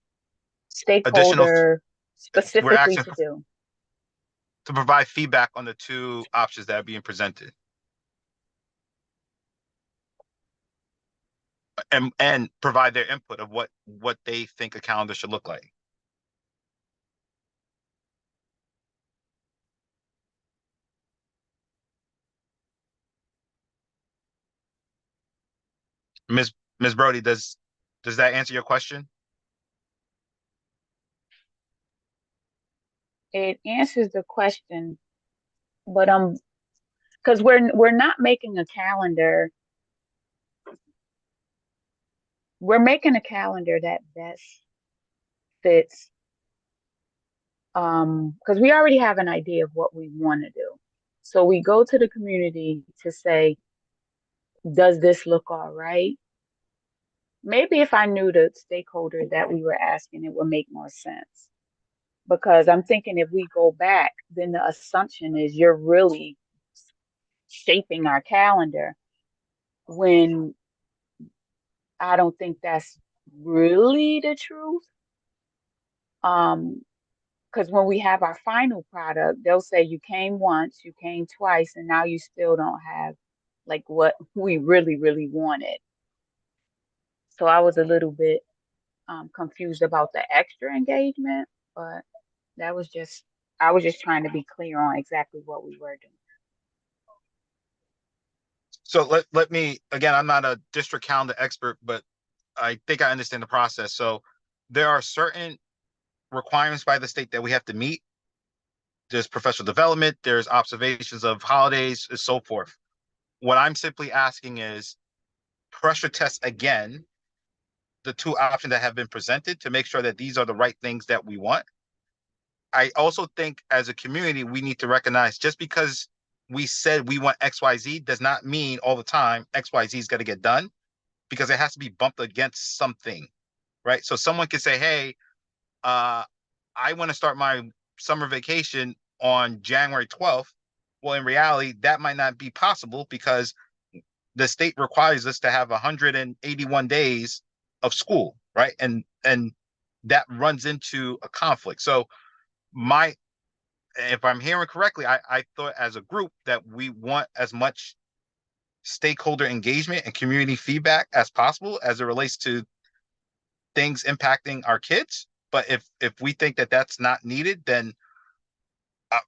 [SPEAKER 11] stakeholder specifically to do?
[SPEAKER 3] To provide feedback on the two options that are being presented. And provide their input of what they think a calendar should look like. Ms. Brody, does that answer your question?
[SPEAKER 11] It answers the question, but because we're not making a calendar. We're making a calendar that best fits, because we already have an idea of what we want to do. So we go to the community to say, does this look all right? Maybe if I knew the stakeholder that we were asking, it would make more sense. Because I'm thinking if we go back, then the assumption is you're really shaping our calendar, when I don't think that's really the truth. Because when we have our final product, they'll say you came once, you came twice, and now you still don't have like what we really, really wanted. So I was a little bit confused about the extra engagement, but I was just trying to be clear on exactly what we were doing.
[SPEAKER 3] So let me, again, I'm not a district calendar expert, but I think I understand the process. So there are certain requirements by the state that we have to meet. There's professional development, there's observations of holidays, and so forth. What I'm simply asking is pressure test again the two options that have been presented to make sure that these are the right things that we want. I also think as a community, we need to recognize just because we said we want XYZ does not mean all the time XYZ is going to get done, because it has to be bumped against something, right? So someone could say, hey, I want to start my summer vacation on January 12th. Well, in reality, that might not be possible because the state requires us to have 181 days of school, right? And that runs into a conflict. So if I'm hearing correctly, I thought as a group that we want as much stakeholder engagement and community feedback as possible as it relates to things impacting our kids. But if we think that that's not needed, then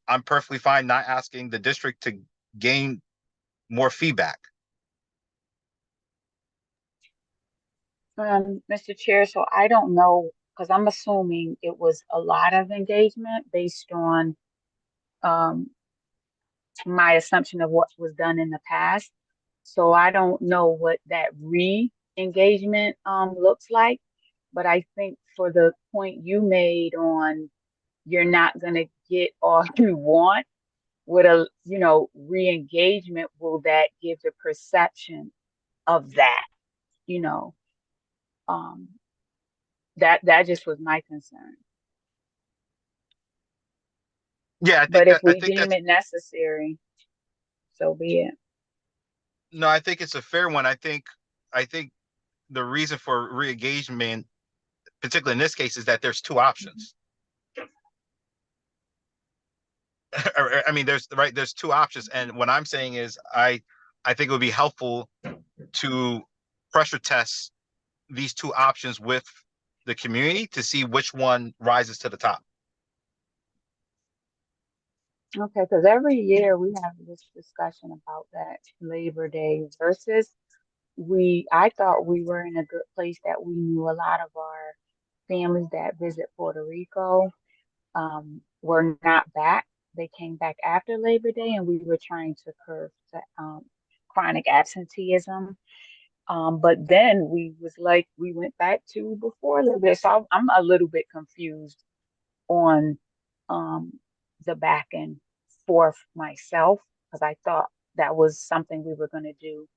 [SPEAKER 3] I'm perfectly fine not asking the district to gain more feedback.
[SPEAKER 11] Mr. Chair, so I don't know, because I'm assuming it was a lot of engagement based on my assumption of what was done in the past. So I don't know what that engagement looks like. But I think for the point you made on you're not gonna get all you want with a, you know, re-engagement, will that give the perception of that, you know? Um, that just was my concern.
[SPEAKER 3] Yeah,
[SPEAKER 11] But if
[SPEAKER 3] I
[SPEAKER 11] we
[SPEAKER 3] think
[SPEAKER 11] deem
[SPEAKER 3] that's
[SPEAKER 11] it necessary, so be it.
[SPEAKER 3] no, I think it's a fair one. I think the reason for re-engagement, particularly in this case, is that there's two options. I mean, there's two options, and what I'm saying is, I think it would be helpful to pressure test these two options with the community to see which one rises to the top.
[SPEAKER 11] Okay, because every year we have this discussion about that Labor Day versus I thought we were in a good place that we knew a lot of our families that visit Puerto Rico were not back. They came back after Labor Day, and we were trying to curb the chronic absenteeism. But then we went back to before Labor Day. So I'm a little bit confused on the back and forth myself, because I thought that was something we were going to do.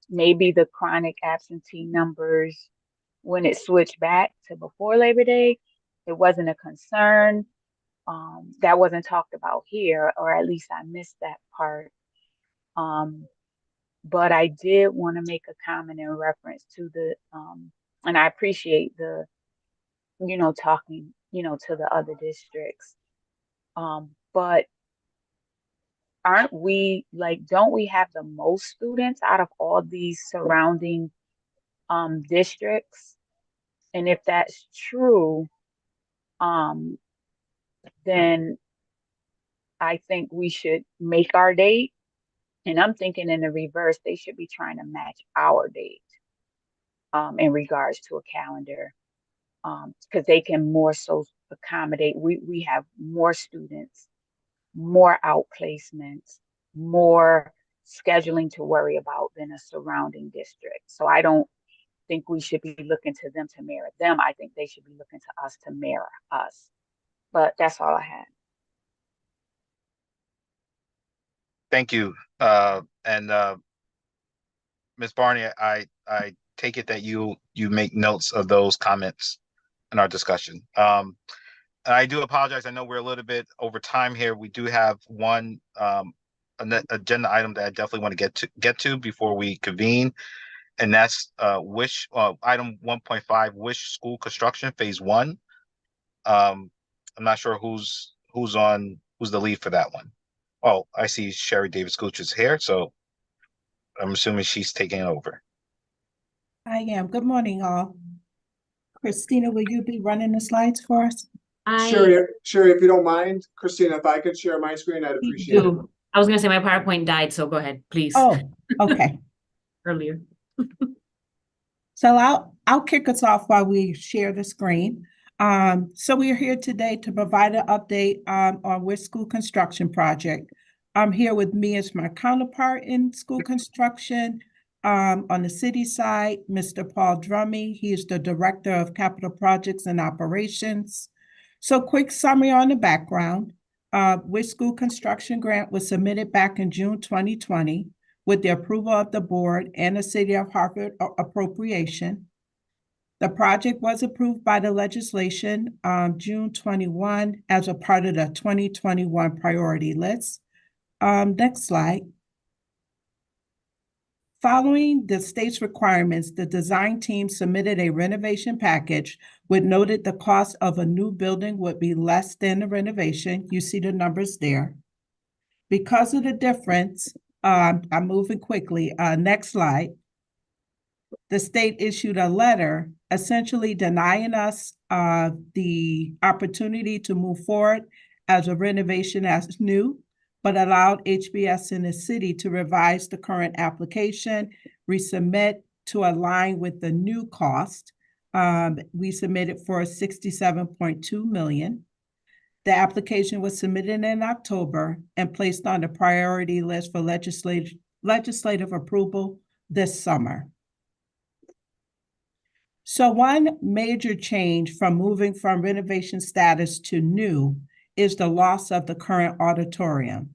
[SPEAKER 11] Maybe the chronic absentee numbers, when it switched back to before Labor Day, it wasn't a concern. That wasn't talked about here, or at least I missed that part. But I did want to make a comment in reference to the, and I appreciate the, talking, to the other districts. But aren't we don't we have the most students out of all these surrounding districts? And if that's true, then I think we should make our date. And I'm thinking in the reverse, they should be trying to match our date in regards to a calendar, because they can more so accommodate. We have more students, more outplacements, more scheduling to worry about than a surrounding district. So I don't think we should be looking to them to mirror them. I think they should be looking to us to mirror us. But that's all I had.
[SPEAKER 3] Thank you. And Ms. Barney, I take it that you make notes of those comments in our discussion. I do apologize. I know we're a little bit over time here. We do have one agenda item that I definitely want to get to before we convene, and that's item 1.5, Wish School Construction Phase 1. I'm not sure who's the lead for that one. Oh, I see Sherry Davis Gooch is here, so I'm assuming she's taking over.
[SPEAKER 2] I am. Good morning, all. Christina, will you be running the slides for us?
[SPEAKER 18] Sherry, if you don't mind, Christina, if I could share my screen, I'd appreciate it.
[SPEAKER 1] I was gonna say my PowerPoint died, so go ahead, please.
[SPEAKER 2] Oh, okay.
[SPEAKER 1] Earlier.
[SPEAKER 2] So I'll kick us off while we share the screen. So we are here today to provide an update on Wish School Construction Project. I'm here with me as my counterpart in school construction. On the city side, Mr. Paul Drummy. He is the Director of Capital Projects and Operations. So quick summary on the background. Wish School Construction Grant was submitted back in June 2020 with the approval of the board and the City of Hartford appropriation. The project was approved by the legislation June 21 as a part of the 2021 priority list. Next slide. Following the state's requirements, the design team submitted a renovation package which noted the cost of a new building would be less than the renovation. You see the numbers there. Because of the difference, I'm moving quickly. Next slide. The state issued a letter essentially denying us the opportunity to move forward as a renovation as new, but allowed HBS in the city to revise the current application, resubmit to align with the new cost. We submitted for $67.2 million. The application was submitted in October and placed on the priority list for legislative approval this summer. So one major change from moving from renovation status to new is the loss of the current auditorium.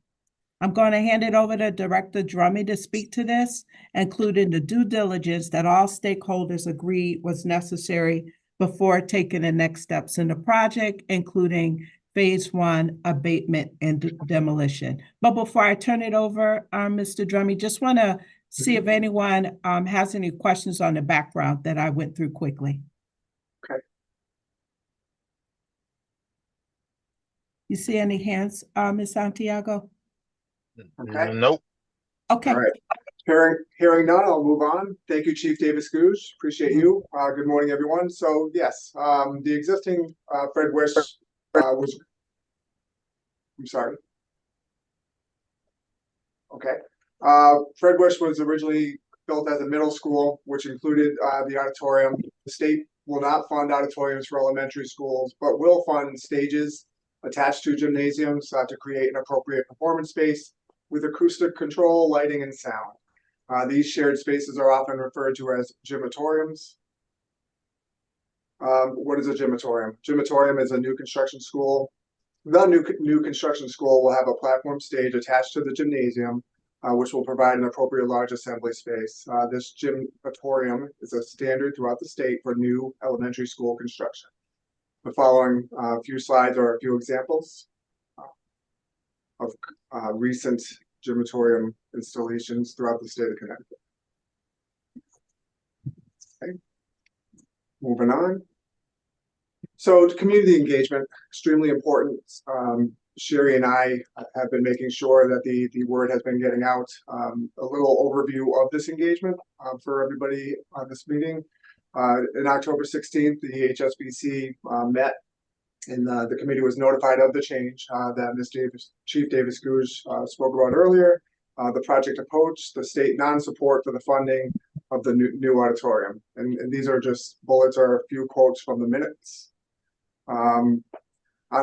[SPEAKER 2] I'm going to hand it over to Director Drummy to speak to this, including the due diligence that all stakeholders agreed was necessary before taking the next steps in the project, including phase one abatement and demolition. But before I turn it over, Mr. Drummy, just want to see if anyone has any questions on the background that I went through quickly.
[SPEAKER 18] Okay.
[SPEAKER 2] You see any hands, Ms. Santiago?
[SPEAKER 18] Okay.
[SPEAKER 3] Nope.
[SPEAKER 2] Okay.
[SPEAKER 18] All right. Hearing none, I'll move on. Thank you, Chief Davis Gouge. Appreciate you. Good morning, everyone. So yes, the existing Fred Wish was. I'm sorry. Okay. Fred Wish was originally built as a middle school, which included the auditorium. The state will not fund auditoriums for elementary schools, but will fund stages attached to gymnasiums to create an appropriate performance space with acoustic control, lighting, and sound. These shared spaces are often referred to as gymatoriums. What is a gymatorium? Gymatorium is a new construction school. The new construction school will have a platform stage attached to the gymnasium, which will provide an appropriate large assembly space. This gymatorium is a standard throughout the state for new elementary school construction. The following few slides are a few examples of recent gymatorium installations throughout the state of Connecticut. Okay. Moving on. So community engagement, extremely important. Sherry and I have been making sure that the word has been getting out. A little overview of this engagement for everybody on this meeting. On October 16th, the HSBC met, and the committee was notified of the change that Chief Davis Gouge spoke about earlier. The project approach, the state non-support for the funding of the new auditorium. And these are just bullets or a few quotes from the minutes. On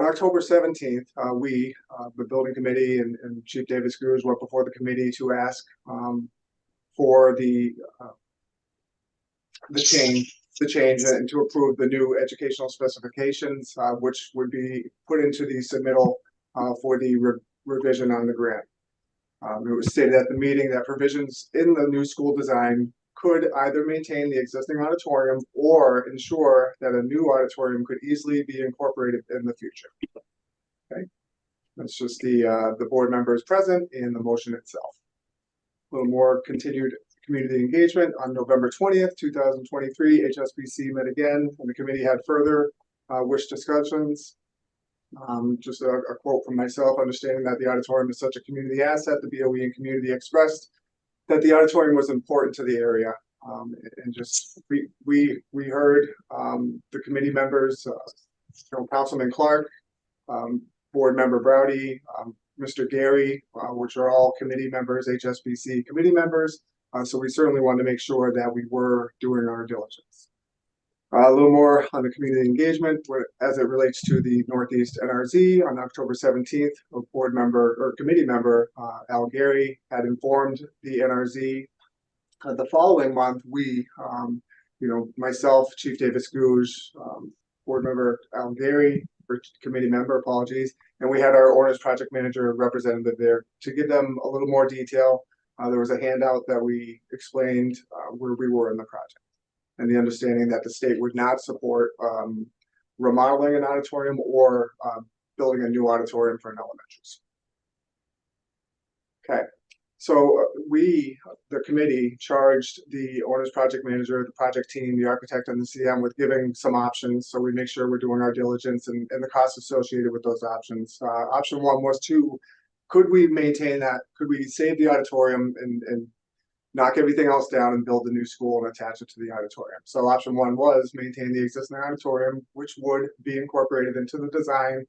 [SPEAKER 18] October 17th, we, the building committee and Chief Davis Gouge went before the committee to ask for the change and to approve the new educational specifications, which would be put into the submittal for the revision on the grant. It was stated at the meeting that provisions in the new school design could either maintain the existing auditorium or ensure that a new auditorium could easily be incorporated in the future. Okay, that's just the board members present in the motion itself. A little more continued community engagement. On November 20th, 2023, HSBC met again, and the committee had further wish discussions. Just a quote from myself: understanding that the auditorium is such a community asset, the BOE and community expressed that the auditorium was important to the area. And just we heard the committee members, Councilman Clark, Board Member Browdy, Mr. Gary, which are all committee members, HSBC committee members. So we certainly wanted to make sure that we were doing our diligence. A little more on the community engagement as it relates to the Northeast NRZ. On October 17th, a board member or committee member, Al Gary, had informed the NRZ. The following month, we, myself, Chief Davis Gouge, board member Al Gary, or committee member, apologies, and we had our Owners Project Manager representative there to give them a little more detail. There was a handout that we explained where we were in the project, and the understanding that the state would not support remodeling an auditorium or building a new auditorium for an elementary school. Okay, so we, the committee, charged the Owners Project Manager, the project team, the architect, and the CM with giving some options, so we make sure we're doing our diligence and the costs associated with those options. Option one was could we maintain that? Could we save the auditorium and knock everything else down and build the new school and attach it to the auditorium? So option one was maintain the existing auditorium, which would be incorporated into the design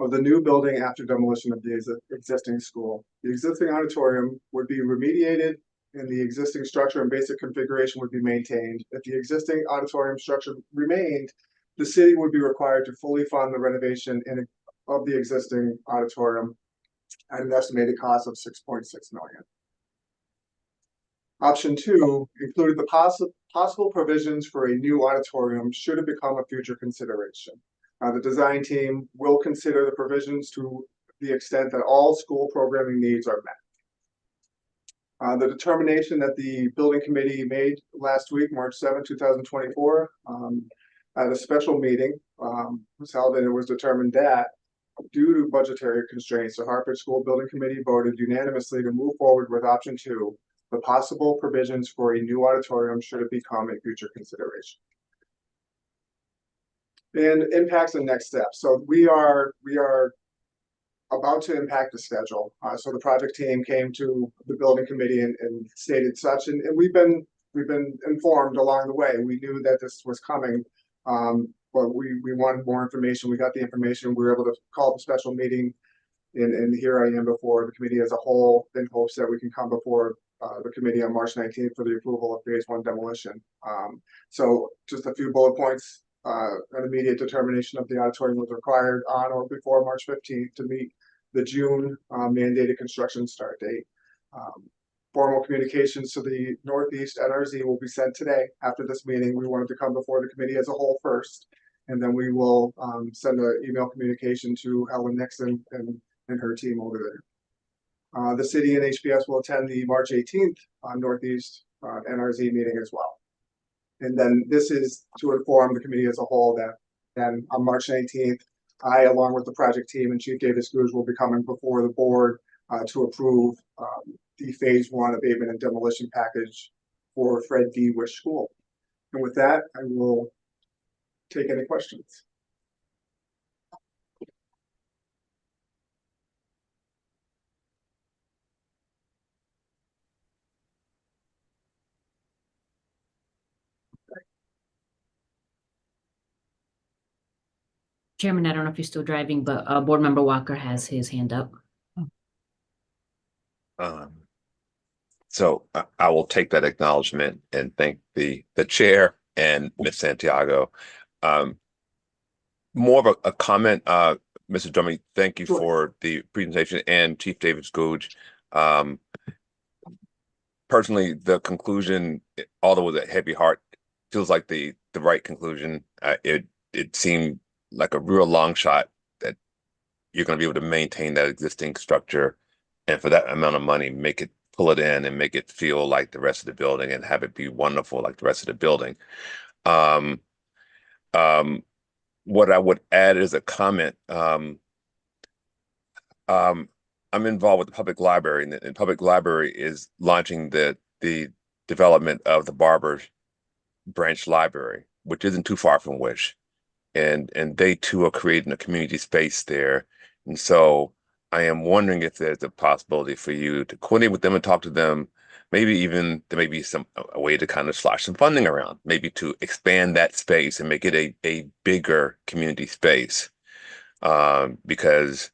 [SPEAKER 18] of the new building after demolition of the existing school. The existing auditorium would be remediated and the existing structure and basic configuration would be maintained. If the existing auditorium structure remained, the city would be required to fully fund the renovation of the existing auditorium at an estimated cost of $6.6 million. Option 2 included the possible provisions for a new auditorium should it become a future consideration. The design team will consider the provisions to the extent that all school programming needs are met. The determination that the building committee made last week, March 7, 2024, at a special meeting was held, and it was determined that due to budgetary constraints, the Hartford School Building Committee voted unanimously to move forward with option 2, the possible provisions for a new auditorium should it become a future consideration. And impacts and next steps. So we are about to impact the schedule. So the project team came to the building committee and stated such, and we've been informed along the way. We knew that this was coming, but we wanted more information. We got the information. We were able to call the special meeting, and here I am before the committee as a whole in hopes that we can come before the committee on March 19th for the approval of phase 1 demolition. So just a few bullet points. An immediate determination of the auditorium was required on or before March 15th to meet the June mandated construction start date. Formal communications to the Northeast NRZ will be sent today after this meeting. We wanted to come before the committee as a whole first, and then we will send an email communication to Helen Nixon and her team over there. The city and HPS will attend the March 18th Northeast NRZ meeting as well. And then this is to inform the committee as a whole that then on March 19th, I, along with the project team and Chief Davis Goose, will be coming before the board to approve the phase 1 abatement and demolition package for Fred D. Wish School. And with that, I will take any questions.
[SPEAKER 1] Chairman, I don't know if you're still driving, but Board Member Walker has his hand up.
[SPEAKER 8] So I will take that acknowledgement and thank the chair and Ms. Santiago. More of a comment, Mr. Drummond, thank you for the presentation, and Chief Davis Googe. Personally, the conclusion, although with a heavy heart, feels like the right conclusion. It seemed like a real long shot that you're going to be able to maintain that existing structure, and for that amount of money, pull it in and make it feel like the rest of the building and have it be wonderful like the rest of the building. What I would add is a comment. I'm involved with the public library, and the public library is launching the development of the Barber Branch Library, which isn't too far from Wish. And they too are creating a community space there. And so I am wondering if there's a possibility for you to coordinate with them and talk to them, maybe even there may be a way to kind of slosh some funding around, maybe to expand that space and make it a bigger community space, because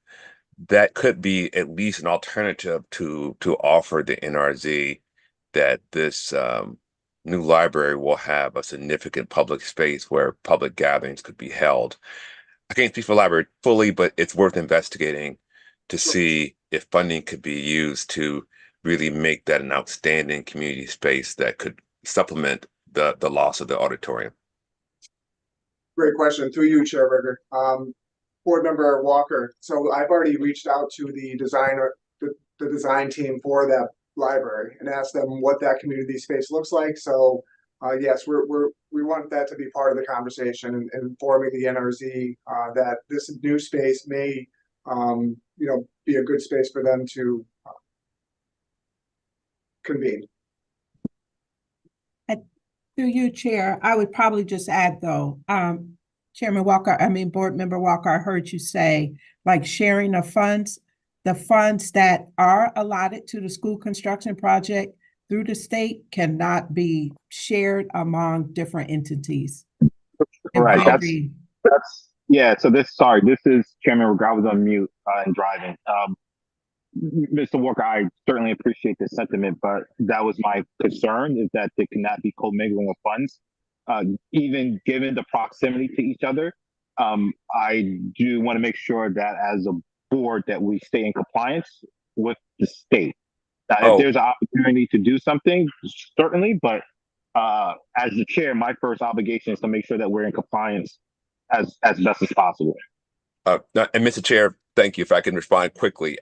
[SPEAKER 8] that could be at least an alternative to offer the NRZ that this new library will have a significant public space where public gatherings could be held. I can't speak for the library fully, but it's worth investigating to see if funding could be used to really make that an outstanding community space that could supplement the loss of the auditorium.
[SPEAKER 18] Great question. Through you, Chair Riger. Board Member Walker. So I've already reached out to the design team for that library and asked them what that community space looks like. So yes, we want that to be part of the conversation and informing the NRZ that this new space may be a good space for them to convene.
[SPEAKER 2] Through you, Chair, I would probably just add though, Board Member Walker, I heard you say like sharing of funds. The funds that are allotted to the school construction project through the state cannot be shared among different entities.
[SPEAKER 19] Right. So this is Chairman Riger. I was on mute and driving. Mr. Walker, I certainly appreciate the sentiment, but that was my concern, is that there cannot be commingling of funds, even given the proximity to each other. I do want to make sure that as a board that we stay in compliance with the state. If there's an opportunity to do something, certainly, but as the chair, my first obligation is to make sure that we're in compliance as best as possible.
[SPEAKER 8] And Mr. Chair, thank you. If I can respond quickly,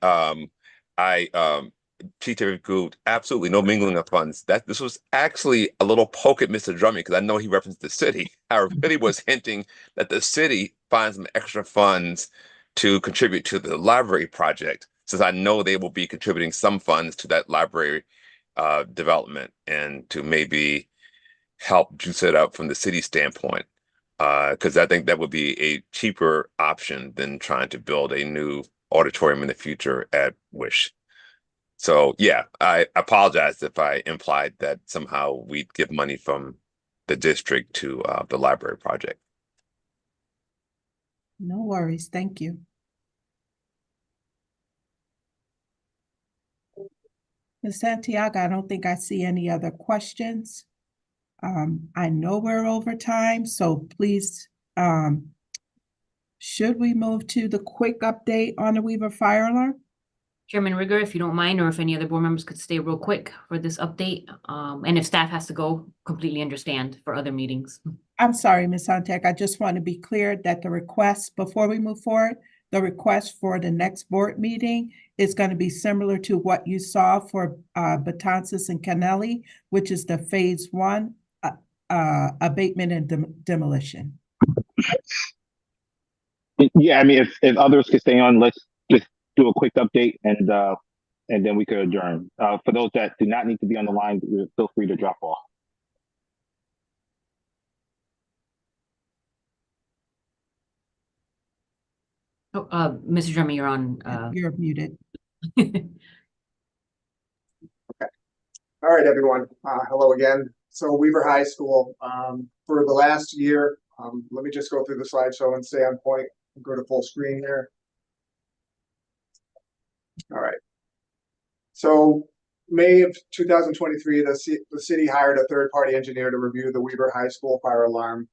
[SPEAKER 8] Chief David Gould, absolutely no mingling of funds. This was actually a little poke at Mr. Drummond because I know he referenced the city. I really was hinting that the city finds some extra funds to contribute to the library project, since I know they will be contributing some funds to that library development and to maybe help juice it up from the city standpoint. Because I think that would be a cheaper option than trying to build a new auditorium in the future at Wish. So yeah, I apologize if I implied that somehow we'd give money from the district to the library project.
[SPEAKER 2] No worries. Thank you. Ms. Santiago, I don't think I see any other questions. I know we're over time, so please, should we move to the quick update on the Weaver fire alarm?
[SPEAKER 1] Chairman Rigger, if you don't mind, or if any other board members could stay real quick for this update. And if staff has to go, completely understand for other meetings.
[SPEAKER 2] I'm sorry, Ms. Santek, I just want to be clear that the request, before we move forward, the request for the next board meeting is going to be similar to what you saw for Betances and Kennelly, which is the phase 1 abatement and demolition.
[SPEAKER 19] Yeah, I mean, if others could stay on, let's just do a quick update and then we could adjourn. For those that do not need to be on the line, feel free to drop off.
[SPEAKER 1] Oh, Mr. Drummond, you're on.
[SPEAKER 2] You're muted.
[SPEAKER 18] Okay. All right, everyone. Hello again. So Weaver High School, for the last year, let me just go through the slideshow and stay on point. Go to full screen here. All right. So May of 2023, the city hired a third-party engineer to review the Weaver High School fire alarm.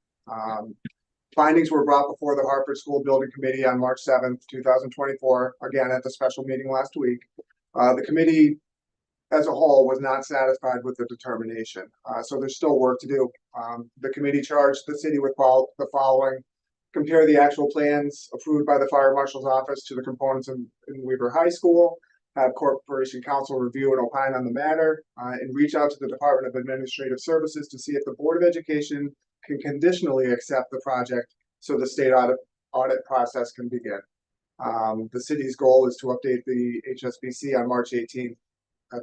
[SPEAKER 18] Findings were brought before the Hartford School Building Committee on March 7th, 2024, again at the special meeting last week. The committee as a whole was not satisfied with the determination. So there's still work to do. The committee charged the city with the following: compare the actual plans approved by the Fire Marshal's office to the components in Weaver High School, have Corporation Counsel review and opine on the matter, and reach out to the Department of Administrative Services to see if the Board of Education can conditionally accept the project so the state audit process can begin. The city's goal is to update the HSBC on March 18th at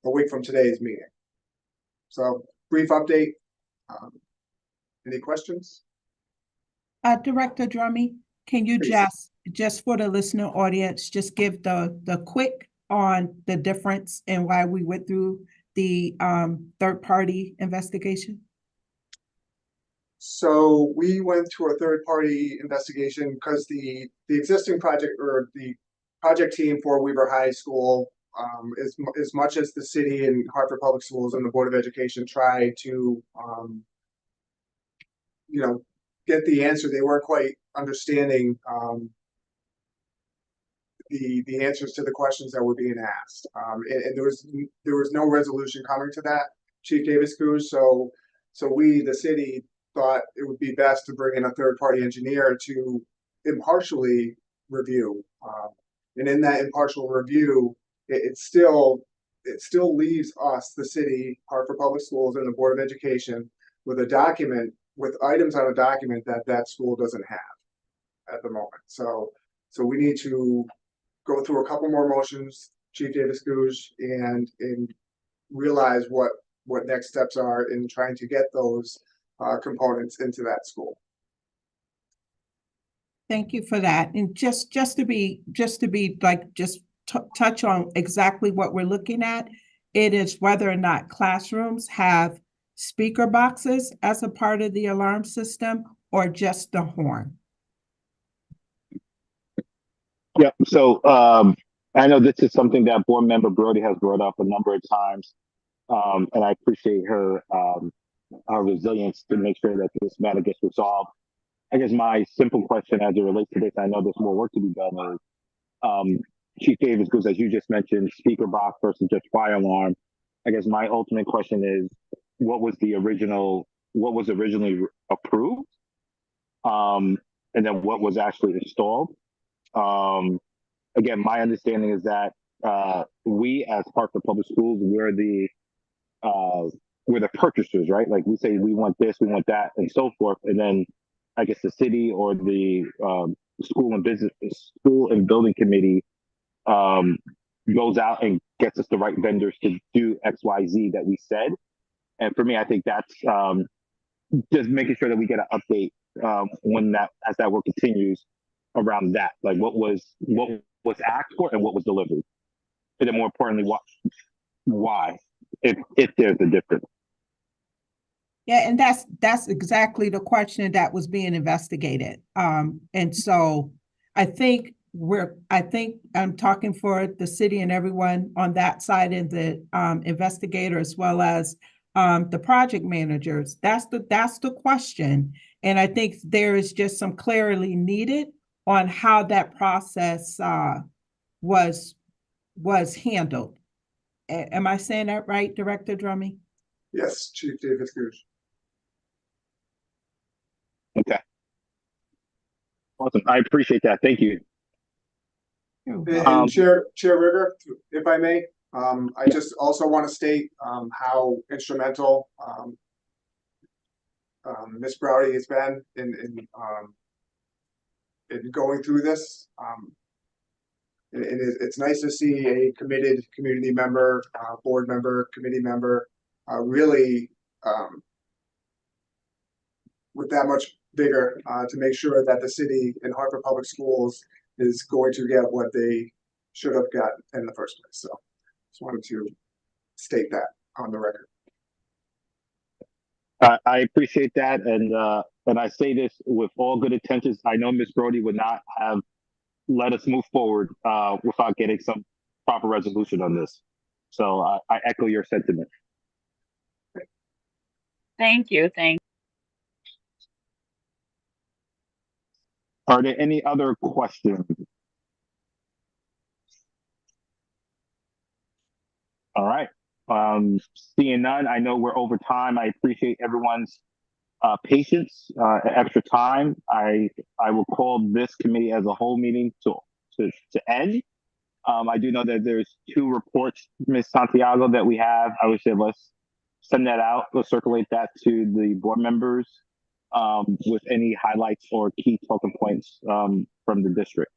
[SPEAKER 18] a week from today's meeting. So brief update. Any questions?
[SPEAKER 2] Director Drummy, can you just for the listener audience, just give the quick on the difference and why we went through the third-party investigation?
[SPEAKER 18] So we went to a third-party investigation because the existing project, or the project team for Weaver High School, as much as the city and Hartford Public Schools and the Board of Education tried to get the answer, they weren't quite understanding the answers to the questions that were being asked. And there was no resolution coming to that, Chief Davis Cruz. So we, the city, thought it would be best to bring in a third-party engineer to impartially review. And in that impartial review, it still leaves us, the city, Hartford Public Schools, and the Board of Education with a document, with items on a document that school doesn't have at the moment. So we need to go through a couple more motions, Chief Davis Gouge, and realize what next steps are in trying to get those components into that school.
[SPEAKER 2] Thank you for that. And just to be like, touch on exactly what we're looking at. It is whether or not classrooms have speaker boxes as a part of the alarm system or just the horn.
[SPEAKER 19] Yeah, so I know this is something that Board Member Brody has brought up a number of times, and I appreciate her resilience to make sure that this matter gets resolved. I guess my simple question as it relates to this, I know there's more work to be done, is Chief Davis, because as you just mentioned, speaker box versus just fire alarm. I guess my ultimate question is, what was originally approved? And then what was actually installed? Again, my understanding is that we as Hartford Public Schools, we're the purchasers, right? Like we say, we want this, we want that, and so forth. And then I guess the city or the school and building committee goes out and gets us the right vendors to do X, Y, Z that we said. And for me, I think that's just making sure that we get an update as that work continues around that, like what was asked for and what was delivered, and then more importantly, why, if there's a difference.
[SPEAKER 2] Yeah, and that's exactly the question that was being investigated. And so I think I'm talking for the city and everyone on that side, and the investigator as well as the project managers. That's the question. And I think there is just some clarity needed on how that process was handled. Am I saying that right, Director Drummy?
[SPEAKER 18] Yes, Chief Davis Gooch.
[SPEAKER 19] Okay. Awesome. I appreciate that. Thank you.
[SPEAKER 18] And Chair Riger, if I may, I just also want to state how instrumental Ms. Browdy has been in going through this. It's nice to see a committed community member, board member, committee member, really with that much bigger to make sure that the city and Hartford Public Schools is going to get what they should have got in the first place. So just wanted to state that on the record.
[SPEAKER 19] I appreciate that, and I say this with all good intentions. I know Ms. Brody would not have let us move forward without getting some proper resolution on this. So I echo your sentiment.
[SPEAKER 11] Thank you.
[SPEAKER 19] Are there any other questions? All right. Seeing none, I know we're over time. I appreciate everyone's patience, extra time. I will call this committee as a whole meeting to end. I do know that there's 2 reports, Ms. Santiago, that we have. I would say let's send that out. Let's circulate that to the board members with any highlights or key talking points from the district.